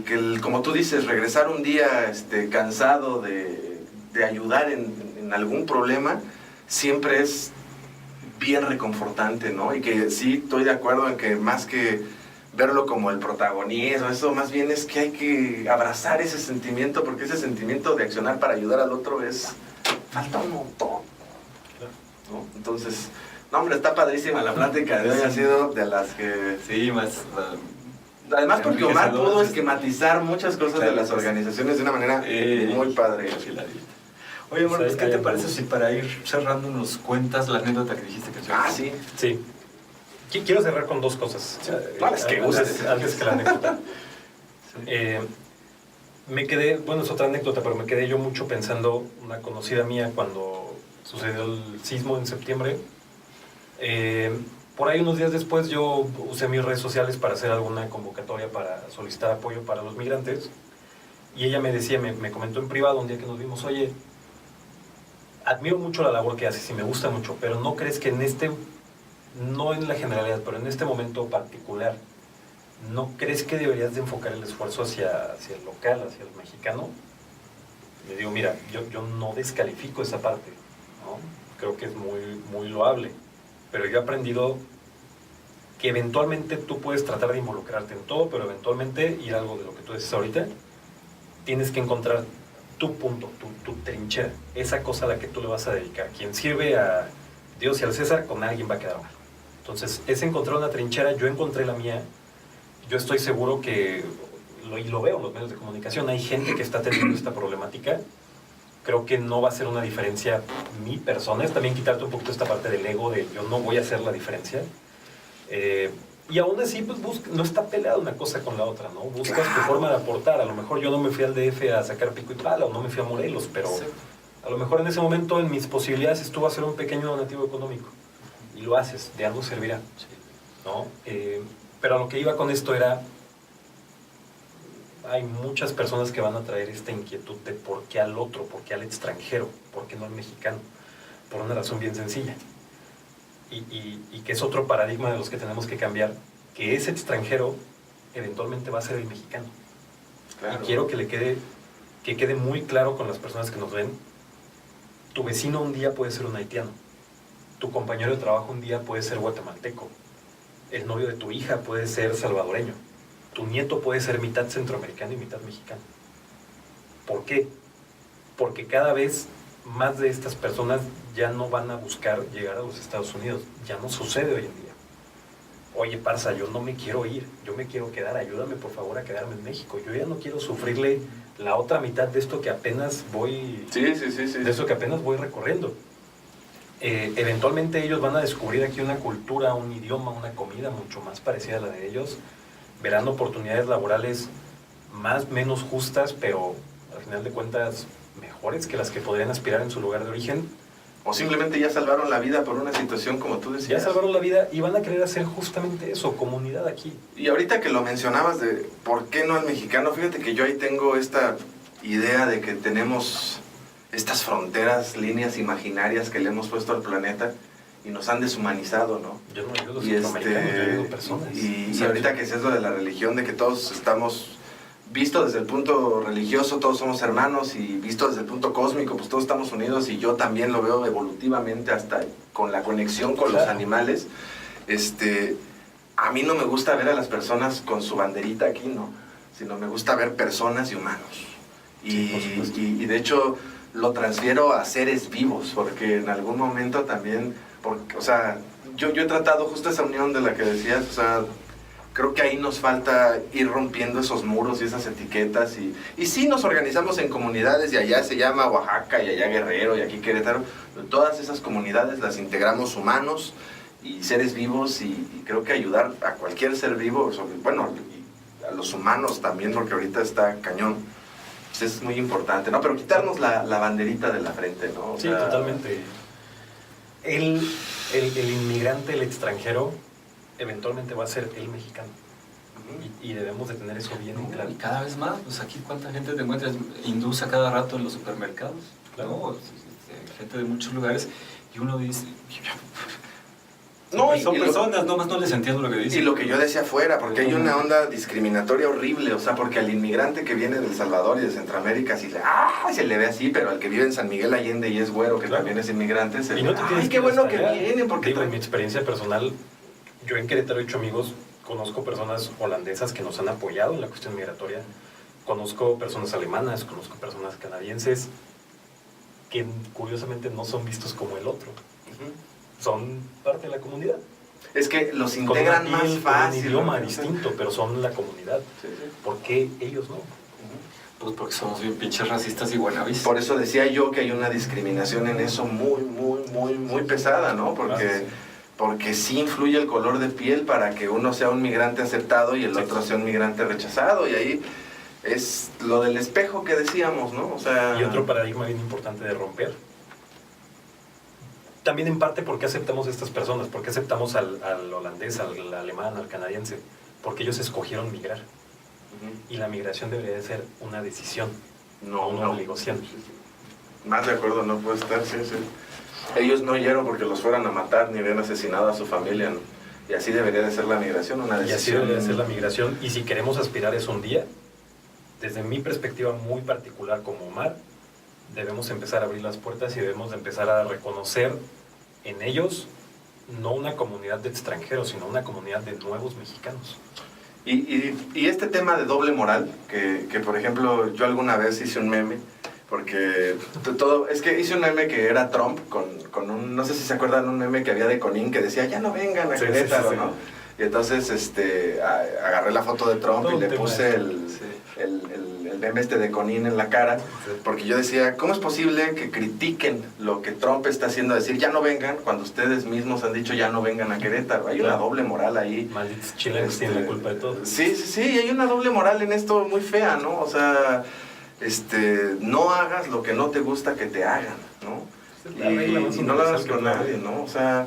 que como tú dices, regresar un día cansado de ayudar en algún problema, siempre es bien reconfortante, ¿no? Y que sí estoy de acuerdo en que más que verlo como el protagonismo, eso más bien es que hay que abrazar ese sentimiento, porque ese sentimiento de accionar para ayudar al otro falta un montón, ¿no? Entonces, no, hombre, está padrísima la plática de hoy, ha sido de las que... Sí, más... Además porque Omar enriquecedor, pudo sí. esquematizar muchas cosas de las organizaciones de una manera muy padre. Oye, amor, pues, ¿qué Ahí te andamos. parece si para ir cerrando nos cuentas la anécdota que dijiste que Sí. Sí. Quiero cerrar con dos cosas. las que Antes que la anécdota. Me quedé, bueno, es otra anécdota, pero me quedé yo mucho pensando, una conocida mía, cuando sucedió el sismo en septiembre. Por ahí unos días después yo usé mis redes sociales para hacer alguna convocatoria para solicitar apoyo para los migrantes. Y ella me decía, me comentó en privado un día que nos vimos, oye, admiro mucho la labor que haces y me gusta mucho, pero ¿no crees que no en la generalidad, pero en este momento particular, ¿no crees que deberías de enfocar el esfuerzo hacia el local, hacia el mexicano? Le digo, mira, yo no descalifico esa parte, ¿no? Creo que es muy loable, pero yo he aprendido que eventualmente tú puedes tratar de involucrarte en todo, pero eventualmente, y algo de lo que tú dices ahorita, tienes que encontrar tu punto, tu trinchera, esa cosa a la que tú le vas a dedicar. Quien sirve a Dios y al César, con alguien va a quedar mal. Entonces, es encontrar una trinchera, yo encontré la mía, yo estoy seguro que, y lo veo en los medios de comunicación, hay gente que está teniendo esta problemática. Creo que no va a ser una diferencia mi persona, es también quitarte un poquito esta parte del ego de yo no voy a hacer la diferencia. Y aún así, pues no está peleada una cosa con la otra, ¿no? Buscas tu forma de aportar. A lo mejor yo no me fui al DF a sacar pico y pala, o no me fui a Morelos, pero a lo mejor en ese momento en mis posibilidades estuvo hacer un pequeño donativo económico. Y lo haces, de algo servirá, ¿no? Pero a lo que iba con esto era, hay muchas personas que van a traer esta inquietud de por qué al otro, por qué al extranjero, por qué no al mexicano, por una razón bien sencilla. Y que es otro paradigma de los que tenemos que cambiar, que ese extranjero eventualmente va a ser el mexicano. Claro. Y quiero que quede muy claro con las personas que nos ven. Tu vecino un día puede ser un haitiano. Tu compañero de trabajo un día puede ser guatemalteco. El novio de tu hija puede ser salvadoreño. Tu nieto puede ser mitad centroamericano y mitad mexicano. ¿Por qué? Porque cada vez más de estas personas ya no van a buscar llegar a los Estados Unidos. Ya no sucede hoy en día. Oye, Parza, yo no me quiero ir, yo me quiero quedar, ayúdame por favor a quedarme en México. Yo ya no quiero sufrirle la otra mitad de esto que apenas voy... Sí. De esto que apenas voy recorriendo. Eventualmente ellos van a descubrir aquí una cultura, un idioma, una comida mucho más parecida a la de ellos. Verán oportunidades laborales menos justas, pero al final de cuentas mejores que las que podrían aspirar en su lugar de origen. O simplemente ya salvaron la vida por una situación como tú decías. Ya salvaron la vida y van a querer hacer justamente eso, comunidad aquí. Y ahorita que lo mencionabas de por qué no al mexicano, fíjate que yo ahí tengo esta idea de que tenemos estas fronteras, líneas imaginarias que le hemos puesto al planeta y nos han deshumanizado, ¿no? Yo no ayudo a los centroamericanos, yo ayudo a personas. Y ahorita que es eso de la religión, de que todos estamos... Visto desde el punto religioso, todos somos hermanos, y visto desde el punto cósmico, pues todos estamos unidos, y yo también lo veo evolutivamente hasta con la conexión con los animales. A mí no me gusta ver a las personas con su banderita aquí, ¿no? Sino me gusta ver personas y humanos. Y de hecho lo transfiero a seres vivos, porque en algún momento también, o sea, yo he tratado justo esa unión de la que decías, o sea, creo que ahí nos falta ir rompiendo esos muros y esas etiquetas. Y sí nos organizamos en comunidades, y allá se llama Oaxaca, y allá Guerrero, y aquí Querétaro. Todas esas comunidades las integramos humanos y seres vivos, y creo que ayudar a cualquier ser vivo, bueno, y a los humanos también, porque ahorita está cañón. Pues es muy importante, ¿no? Pero quitarnos la banderita de la frente, ¿no? O Sí, sea, totalmente. El inmigrante, el extranjero, eventualmente va a ser el mexicano. Y debemos de tener eso bien en claro. Y cada vez más, pues aquí cuánta gente te encuentras hindús a cada rato en los supermercados, Claro. ¿no? Gente de muchos lugares, y uno dice, no, son personas, nomás no les entiendo lo que dicen. Y lo que yo decía afuera, porque hay una onda discriminatoria horrible, o sea, porque al inmigrante que viene de El Salvador y de Centroamérica se le ve así, pero al que vive en San Miguel Allende y es güero, que también es inmigrante, se Y le no ve, te tienes ¡ay, que qué bueno hasta que allá! vienen! Porque Digo, en mi experiencia personal, yo en Querétaro he hecho amigos, conozco personas holandesas que nos han apoyado en la cuestión migratoria, conozco personas alemanas, conozco personas canadienses, que curiosamente no son vistos como el otro, son parte de la comunidad. Es que los Con integran una más piel, fácil. con un idioma ¿no? distinto, pero son la comunidad. Sí. ¿Por qué ellos no? Pues porque somos bien pinches racistas y buenavis. Por eso decía yo que hay una discriminación en eso muy pesada, ¿no? Porque sí influye el color de piel para que uno sea un migrante aceptado y el otro sea un migrante rechazado. Y ahí es lo del espejo que decíamos, ¿no? O sea... Y otro paradigma bien importante de romper. También en parte porque aceptamos a estas personas, porque aceptamos al holandés, al alemán, al canadiense, porque ellos escogieron migrar. Y la migración debería de ser una decisión, no una obligación. Más de acuerdo, no puede estar, sí. Ellos no oyeron porque los fueran a matar ni habían asesinado a su familia, ¿no? Y así debería de ser la migración, una decisión. Y así debería de ser la migración. Y si queremos aspirar a eso un día, desde mi perspectiva muy particular como Omar, debemos empezar a abrir las puertas y debemos de empezar a reconocer en ellos no una comunidad de extranjeros, sino una comunidad de nuevos mexicanos. Y este tema de doble moral, que por ejemplo yo alguna vez hice un meme, porque es que hice un meme que era Trump con un, no sé si se acuerdan, un meme que había de Conín que decía, ya no vengan a Querétaro, ¿no? Y entonces agarré la foto de Trump y le puse el meme de Conín en la cara, porque yo decía, ¿cómo es posible que critiquen lo que Trump está haciendo, decir ya no vengan, cuando ustedes mismos han dicho ya no vengan a Querétaro? Hay una doble moral ahí. Malditos chilenos tienen la culpa de todo. Sí, hay una doble moral en esto muy fea, ¿no? O sea, no hagas lo que no te gusta que te hagan, ¿no? Y no lo hagas con nadie, ¿no? O sea,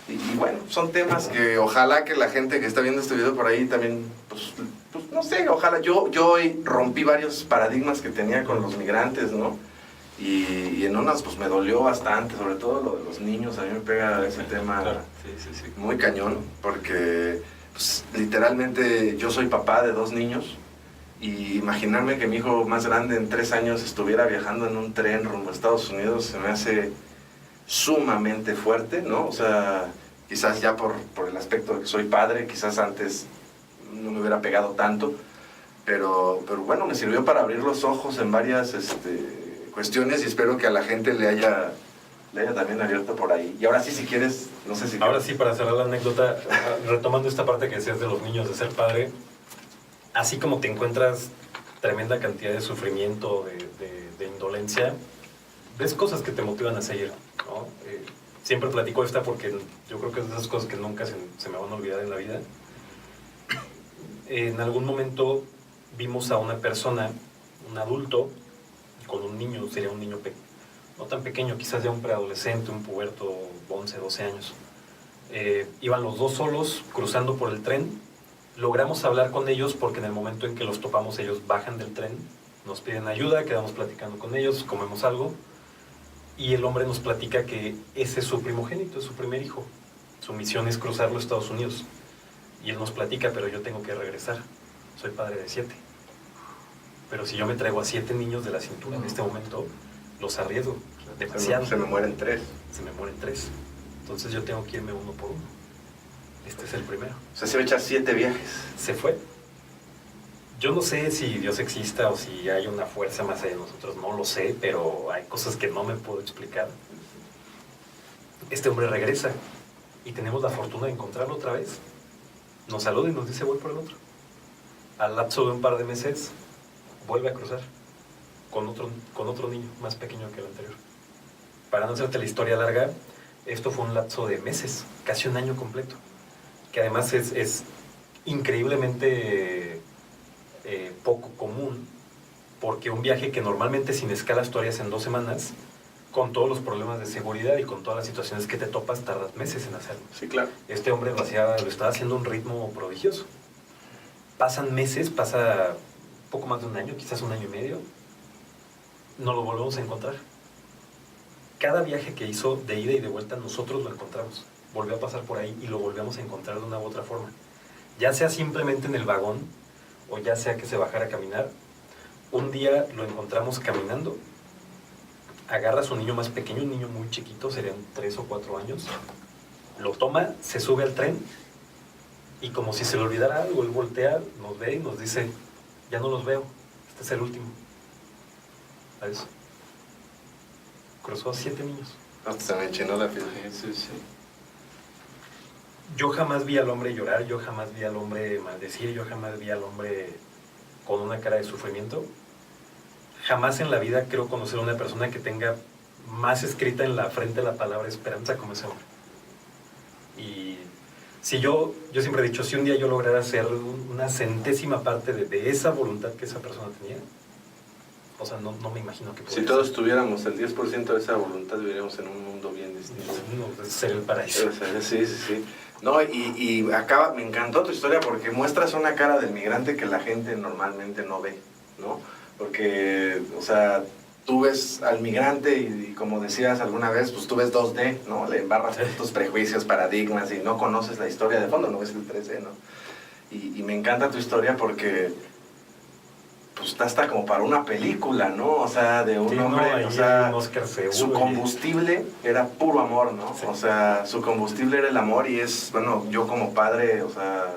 y bueno, son temas que ojalá que la gente que está viendo este video por ahí también, pues no sé, ojalá. Yo hoy rompí varios paradigmas que tenía con los migrantes, ¿no? Y en unas pues me dolió bastante, sobre todo lo de los niños. A mí me pega ese tema muy cañón, porque pues, literalmente yo soy papá de 2 niños Y imaginarme que mi hijo más grande en 3 años estuviera viajando en un tren rumbo a Estados Unidos se me hace sumamente fuerte, ¿no? O sea, quizás ya por el aspecto de que soy padre, quizás antes no me hubiera pegado tanto, pero bueno, me sirvió para abrir los ojos en varias cuestiones y espero que a la gente le haya también abierto por ahí. Y ahora sí, si quieres, no sé si... Ahora sí, para cerrar la anécdota, retomando esta parte que decías de los niños, de ser padre, así como te encuentras tremenda cantidad de sufrimiento, de indolencia, ves cosas que te motivan a seguir, ¿no? Siempre platico esta porque yo creo que es de esas cosas que nunca se me van a olvidar en la vida. En algún momento vimos a una persona, un adulto, con un niño, sería un niño no tan pequeño, quizás ya un preadolescente, un puberto, 11, 12 años. Iban los dos solos cruzando por el tren. Logramos hablar con ellos porque en el momento en que los topamos ellos bajan del tren, nos piden ayuda, quedamos platicando con ellos, comemos algo y el hombre nos platica que ese es su primogénito, es su primer hijo. Su misión es cruzarlo a Estados Unidos. Y él nos platica, pero yo tengo que regresar. Soy padre de 7. Pero si yo me traigo a 7 niños de la cintura en este momento, los arriesgo demasiado. Se me mueren 3. Se me mueren 3. Entonces yo tengo que irme uno por uno. Este es el primero. O sea, se echa 7 viajes. Se fue. Yo no sé si Dios exista o si hay una fuerza más allá de nosotros, no lo sé, pero hay cosas que no me puedo explicar. Este hombre regresa y tenemos la fortuna de encontrarlo otra vez. Nos saluda y nos dice voy por el otro. Al lapso de un par de meses vuelve a cruzar con otro niño más pequeño que el anterior. Para no hacerte la historia larga, esto fue un lapso de meses, casi un año completo, que además es increíblemente poco común, porque un viaje que normalmente sin escalas tú harías en 2 semanas, con todos los problemas de seguridad y con todas las situaciones que te topas, tardas meses en hacerlo. Sí, claro. Este hombre lo estaba haciendo a un ritmo prodigioso. Pasan meses, pasa poco más de un año, quizás un año y medio, no lo volvemos a encontrar. Cada viaje que hizo de ida y de vuelta, nosotros lo encontramos. Volvió a pasar por ahí y lo volvemos a encontrar de una u otra forma. Ya sea simplemente en el vagón, o ya sea que se bajara a caminar. Un día lo encontramos caminando, agarra a su niño más pequeño, un niño muy chiquito, serían 3 o 4 años, lo toma, se sube al tren y como si se le olvidara algo, él voltea, nos ve y nos dice, ya no los veo, este es el último. ¿Sabes? Cruzó a 7 niños. Hasta se me enchinó la piel. Sí. Yo jamás vi al hombre llorar, yo jamás vi al hombre maldecir, yo jamás vi al hombre con una cara de sufrimiento. Jamás en la vida creo conocer a una persona que tenga más escrita en la frente la palabra esperanza como ese hombre. Y si yo siempre he dicho, si un día yo lograra hacer una centésima parte de esa voluntad que esa persona tenía, o sea, no me imagino que si todos tuviéramos el 10% de esa voluntad, viviríamos en un mundo bien distinto. No, ser el paraíso. Sí. No, y acaba, me encantó tu historia porque muestras una cara del migrante que la gente normalmente no ve, ¿no? Porque, o sea, tú ves al migrante y como decías alguna vez, pues tú ves 2D, ¿no? Le embarras tus prejuicios, paradigmas y no conoces la historia de fondo, no ves el 3D, ¿no? Y me encanta tu historia porque pues está hasta como para una película, ¿no? O sea, de un hombre, o sea, su combustible era puro amor, ¿no? Sí. O sea, su combustible era el amor y es, bueno, yo como padre, o sea,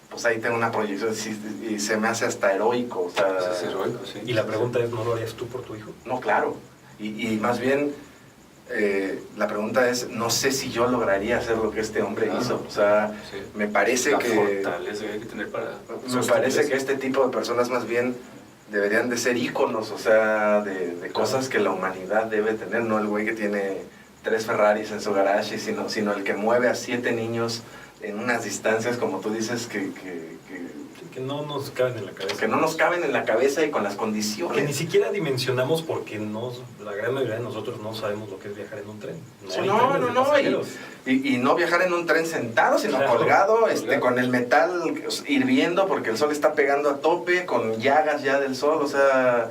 pues ahí tengo una proyección y se me hace hasta heroico, o sea... Es heroico, sí. Y la pregunta es, ¿no lo harías tú por tu hijo? No, claro. Y más bien, la pregunta es, no sé si yo lograría hacer lo que este hombre hizo. O sea, sí. Me parece la que... fortaleza que hay que tener para... Me parece que este tipo de personas más bien deberían de ser íconos, o sea, de cosas que la humanidad debe tener, no el güey que tiene 3 Ferraris en su garage, sino el que mueve a 7 niños en unas distancias, como tú dices, que no nos caben en la cabeza. Que no nos caben en la cabeza y con las condiciones. Que ni siquiera dimensionamos porque la gran mayoría de nosotros no sabemos lo que es viajar en un tren. Y no viajar en un tren sentado, sino colgado, con el metal hirviendo porque el sol está pegando a tope, con llagas ya del sol, o sea...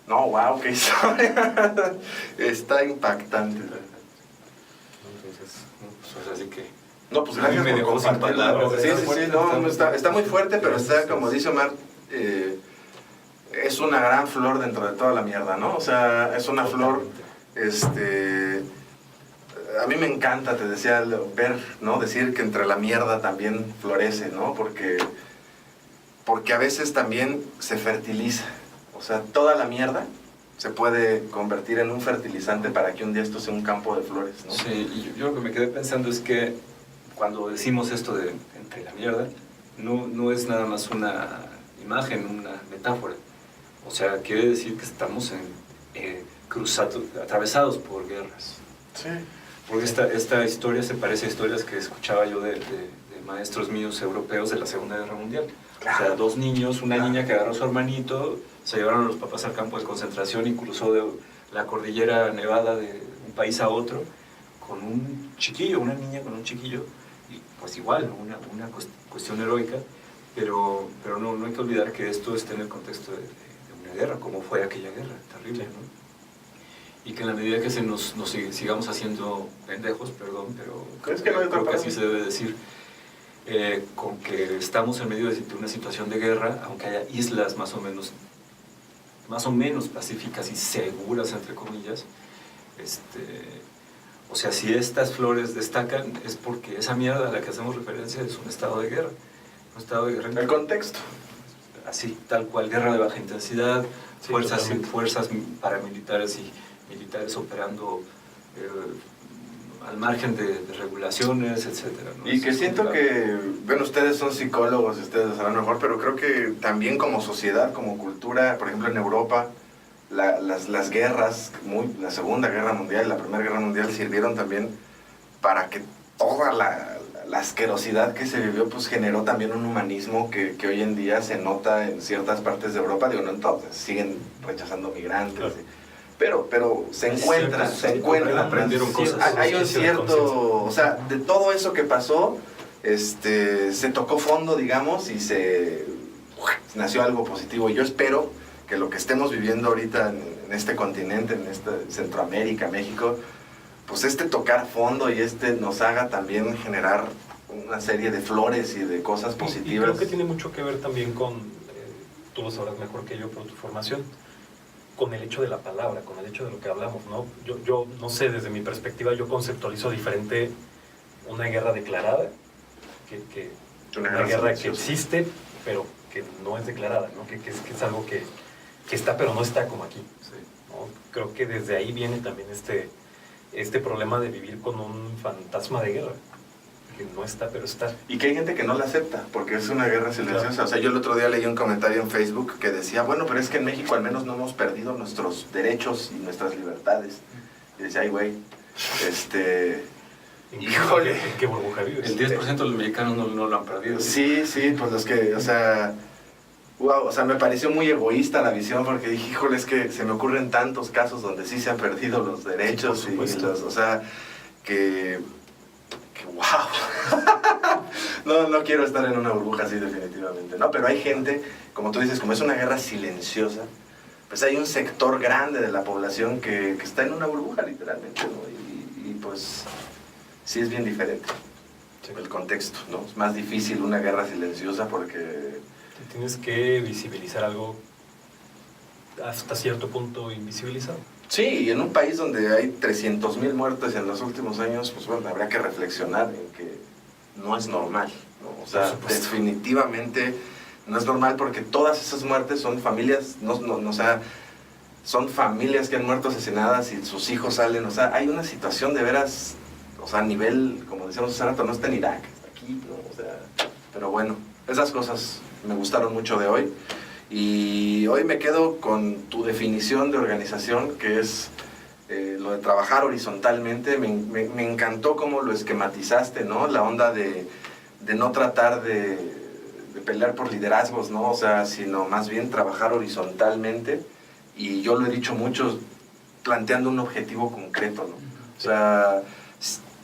No, wow, qué historia. Está impactante. Entonces, pues así que... No, pues gracias por compartirlo. Sí, no, está muy fuerte, pero está, como dice Omar, es una gran flor dentro de toda la mierda, ¿no? O sea, es una flor, a mí me encanta, te decía, ver, ¿no? Decir que entre la mierda también florece, ¿no? Porque a veces también se fertiliza. O sea, toda la mierda se puede convertir en un fertilizante para que un día esto sea un campo de flores, ¿no? Sí, y yo lo que me quedé pensando es que cuando decimos esto de entre la mierda, no es nada más una imagen, una metáfora. O sea, quiere decir que estamos atravesados por guerras. Sí. Porque esta historia se parece a historias que escuchaba yo de maestros míos europeos de la Segunda Guerra Mundial. Claro. O sea, dos niños, una Claro. niña que agarró a su hermanito, se llevaron a los papás al campo de concentración y cruzó de la cordillera nevada de un país a otro con un chiquillo, una niña con un chiquillo, y pues igual, una cuestión heroica, pero no hay que olvidar que esto está en el contexto de una guerra, como fue aquella guerra, terrible, ¿no? Y que en la medida que nos sigamos haciendo pendejos, perdón, pero ¿Crees que no hay otra creo que palabra? así se debe decir, con que estamos en medio de una situación de guerra, aunque haya islas más o menos pacíficas y seguras, entre comillas, o sea, si estas flores destacan es porque esa mierda a la que hacemos referencia es un estado de guerra. Un estado de guerra. El contexto. Así, tal cual, guerra de baja intensidad, Sí, fuerzas paramilitares y militares operando al margen de regulaciones, etcétera, ¿no? Y que siento que, bueno, ustedes son psicólogos, ustedes lo sabrán mejor, pero creo que también como sociedad, como cultura, por ejemplo en Europa, las guerras, la Segunda Guerra Mundial y la Primera Guerra Mundial sirvieron también para que toda la asquerosidad que se vivió, pues generó también un humanismo que hoy en día se nota en ciertas partes de Europa, digo, no en todas, siguen rechazando migrantes, Claro. Pero se encuentran, aprendieron cosas. Hay un cierto, o sea, de todo eso que pasó, se tocó fondo, digamos, y nació algo positivo. Yo espero que lo que estemos viviendo ahorita en este continente, en Centroamérica, México, pues tocar fondo y nos haga también generar una serie de flores y de cosas positivas. Y creo que tiene mucho que ver también con, tú lo sabrás mejor que yo por tu formación, con el hecho de la palabra, con el hecho de lo que hablamos, ¿no? Yo no sé, desde mi perspectiva, yo conceptualizo diferente una guerra declarada, una guerra que existe, pero que no es declarada, ¿no? Que es algo que está, pero no está como aquí, ¿no? Creo que desde ahí viene también este problema de vivir con un fantasma de guerra, que no está, pero está. Y que hay gente que no la acepta, porque es una guerra silenciosa. Claro. O sea, yo el otro día leí un comentario en Facebook que decía, bueno, pero es que en México al menos no hemos perdido nuestros derechos y nuestras libertades. Y decía, ay, güey, híjole. ¿En qué burbuja vives? El 10% de los mexicanos no lo han perdido. Sí, pues los que, o sea, wow, o sea, me pareció muy egoísta la visión, porque dije, híjole, es que se me ocurren tantos casos donde sí se han perdido los derechos, sí, por y supuesto. o sea, que wow. No quiero estar en una burbuja así definitivamente, ¿no? Pero hay gente, como tú dices, como es una guerra silenciosa, pues hay un sector grande de la población que está en una burbuja literalmente, ¿no? Y pues sí es bien diferente el contexto, ¿no? Es más difícil una guerra silenciosa porque... Tienes que visibilizar algo hasta cierto punto invisibilizado. Sí, y en un país donde hay 300,000 muertes en los últimos años, pues bueno, habría que reflexionar en que no es normal, ¿no? O sea, definitivamente no es normal, porque todas esas muertes son familias, o sea, son familias que han muerto asesinadas y sus hijos salen, o sea, hay una situación de veras, o sea, a nivel, como decíamos hace rato, no está en Irak, está aquí, ¿no? O sea, pero bueno, esas cosas me gustaron mucho de hoy. Y hoy me quedo con tu definición de organización, que es lo de trabajar horizontalmente. Me encantó cómo lo esquematizaste, ¿no? La onda de no tratar de pelear por liderazgos, ¿no? O sea, sino más bien trabajar horizontalmente. Y yo lo he dicho mucho, planteando un objetivo concreto, ¿no? O sea,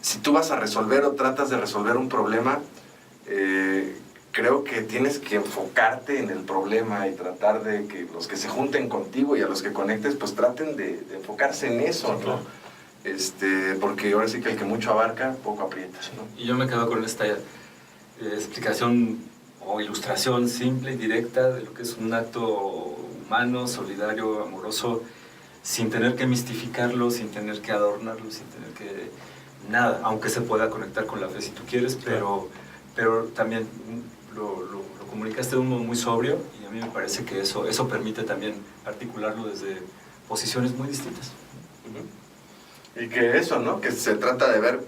si tú vas a resolver o tratas de resolver un problema, creo que tienes que enfocarte en el problema y tratar de que los que se junten contigo y a los que conectes, pues traten de enfocarse en eso, ¿no? Claro. Porque ahora sí que el que mucho abarca, poco aprieta, ¿no? Y yo me quedo con esta explicación o ilustración simple y directa de lo que es un acto humano, solidario, amoroso, sin tener que mistificarlo, sin tener que adornarlo, sin tener que nada, aunque se pueda conectar con la fe si tú quieres, pero también lo comunicaste de un modo muy sobrio y a mí me parece que eso permite también articularlo desde posiciones muy distintas. Y que eso, ¿no? Que se trata de ver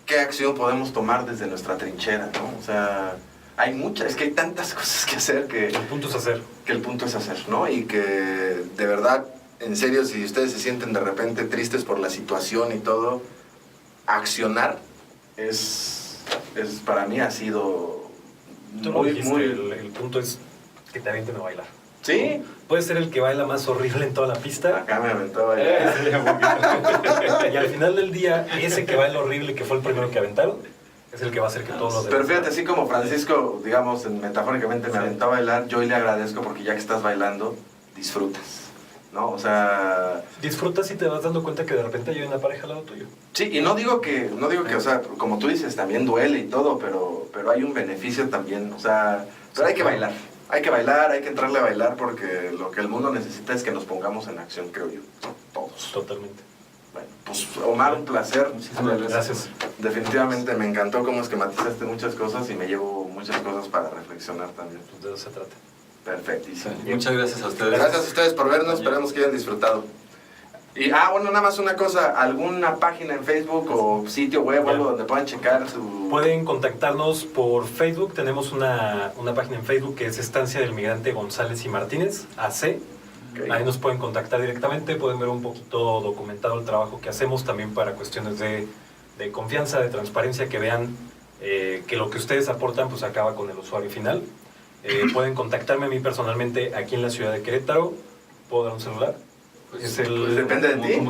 qué acción podemos tomar desde nuestra trinchera, ¿no? O sea, hay muchas, es que hay tantas cosas que hacer que... El punto es hacer. Que el punto es hacer, ¿no? Y que de verdad, en serio, si ustedes se sienten de repente tristes por la situación y todo, accionar es para mí ha sido Tú lo dijiste, el punto es que te avienten a bailar. ¿Sí? Puedes ser el que baila más horrible en toda la pista. Acá me aventó a bailar. Y al final del día, ese que baila horrible, que fue el primero que aventaron, es el que va a hacer que todos los demás... Pero fíjate, así como Francisco, digamos, metafóricamente me aventó a bailar, yo hoy le agradezco porque ya que estás bailando, disfrutas, ¿no? O sea... Disfrutas y te vas dando cuenta que de repente hay una pareja al lado tuyo. Sí, y no digo que, o sea, como tú dices, también duele y todo, pero hay un beneficio también, o sea, pero hay que bailar. Hay que bailar, hay que entrarle a bailar porque lo que el mundo necesita es que nos pongamos en acción, creo yo, todos. Totalmente. Bueno, pues Omar, un placer. Muchísimas gracias. Definitivamente me encantó cómo esquematizaste muchas cosas y me llevo muchas cosas para reflexionar también. De eso se trata. Perfectísimo. Muchas gracias a ustedes. Gracias a ustedes por vernos, esperamos que hayan disfrutado. Y, bueno, nada más una cosa, ¿alguna página en Facebook o sitio web o algo donde puedan checar su...? Pueden contactarnos por Facebook, tenemos una página en Facebook que es Estancia del Migrante González y Martínez, AC. Okay. Ahí nos pueden contactar directamente, pueden ver un poquito documentado el trabajo que hacemos, también para cuestiones de confianza, de transparencia, que vean que lo que ustedes aportan pues acaba con el usuario final. Pueden contactarme a mí personalmente aquí en la ciudad de Querétaro, ¿puedo dar un celular? Pues depende de ti.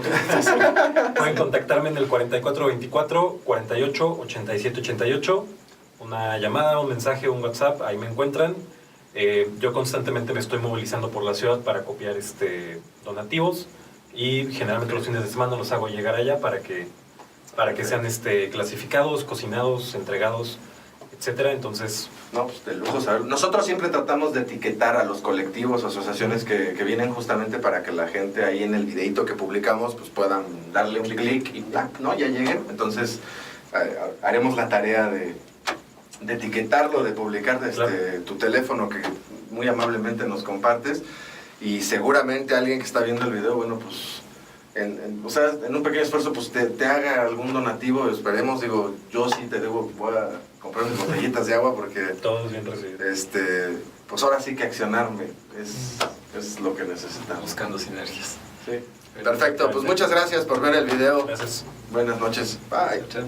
Pueden contactarme en el 4424-488788, una llamada, un mensaje, un WhatsApp, ahí me encuentran. Yo constantemente me estoy movilizando por la ciudad para copiar donativos y generalmente los fines de semana los hago llegar allá para que sean clasificados, cocinados, entregados, etcétera. Entonces... No, pues de lujo saber. Nosotros siempre tratamos de etiquetar a los colectivos o asociaciones que vienen justamente para que la gente ahí en el videito que publicamos pues puedan darle un clic y ¡tac! ¿No? Ya lleguen. Entonces haremos la tarea de etiquetarlo, de publicar Claro. tu teléfono que muy amablemente nos compartes y seguramente alguien que está viendo el video, bueno, pues o sea, en un pequeño esfuerzo pues te haga algún donativo, esperemos, digo, yo sí te debo, voy a comprar mis botellitas de agua porque Todos bien recibidos. pues ahora sí que accionarme es lo que necesitamos. Buscando sinergias. Sí. Perfecto, pues muchas gracias por ver el video. Gracias. Buenas noches. Bye. Chao.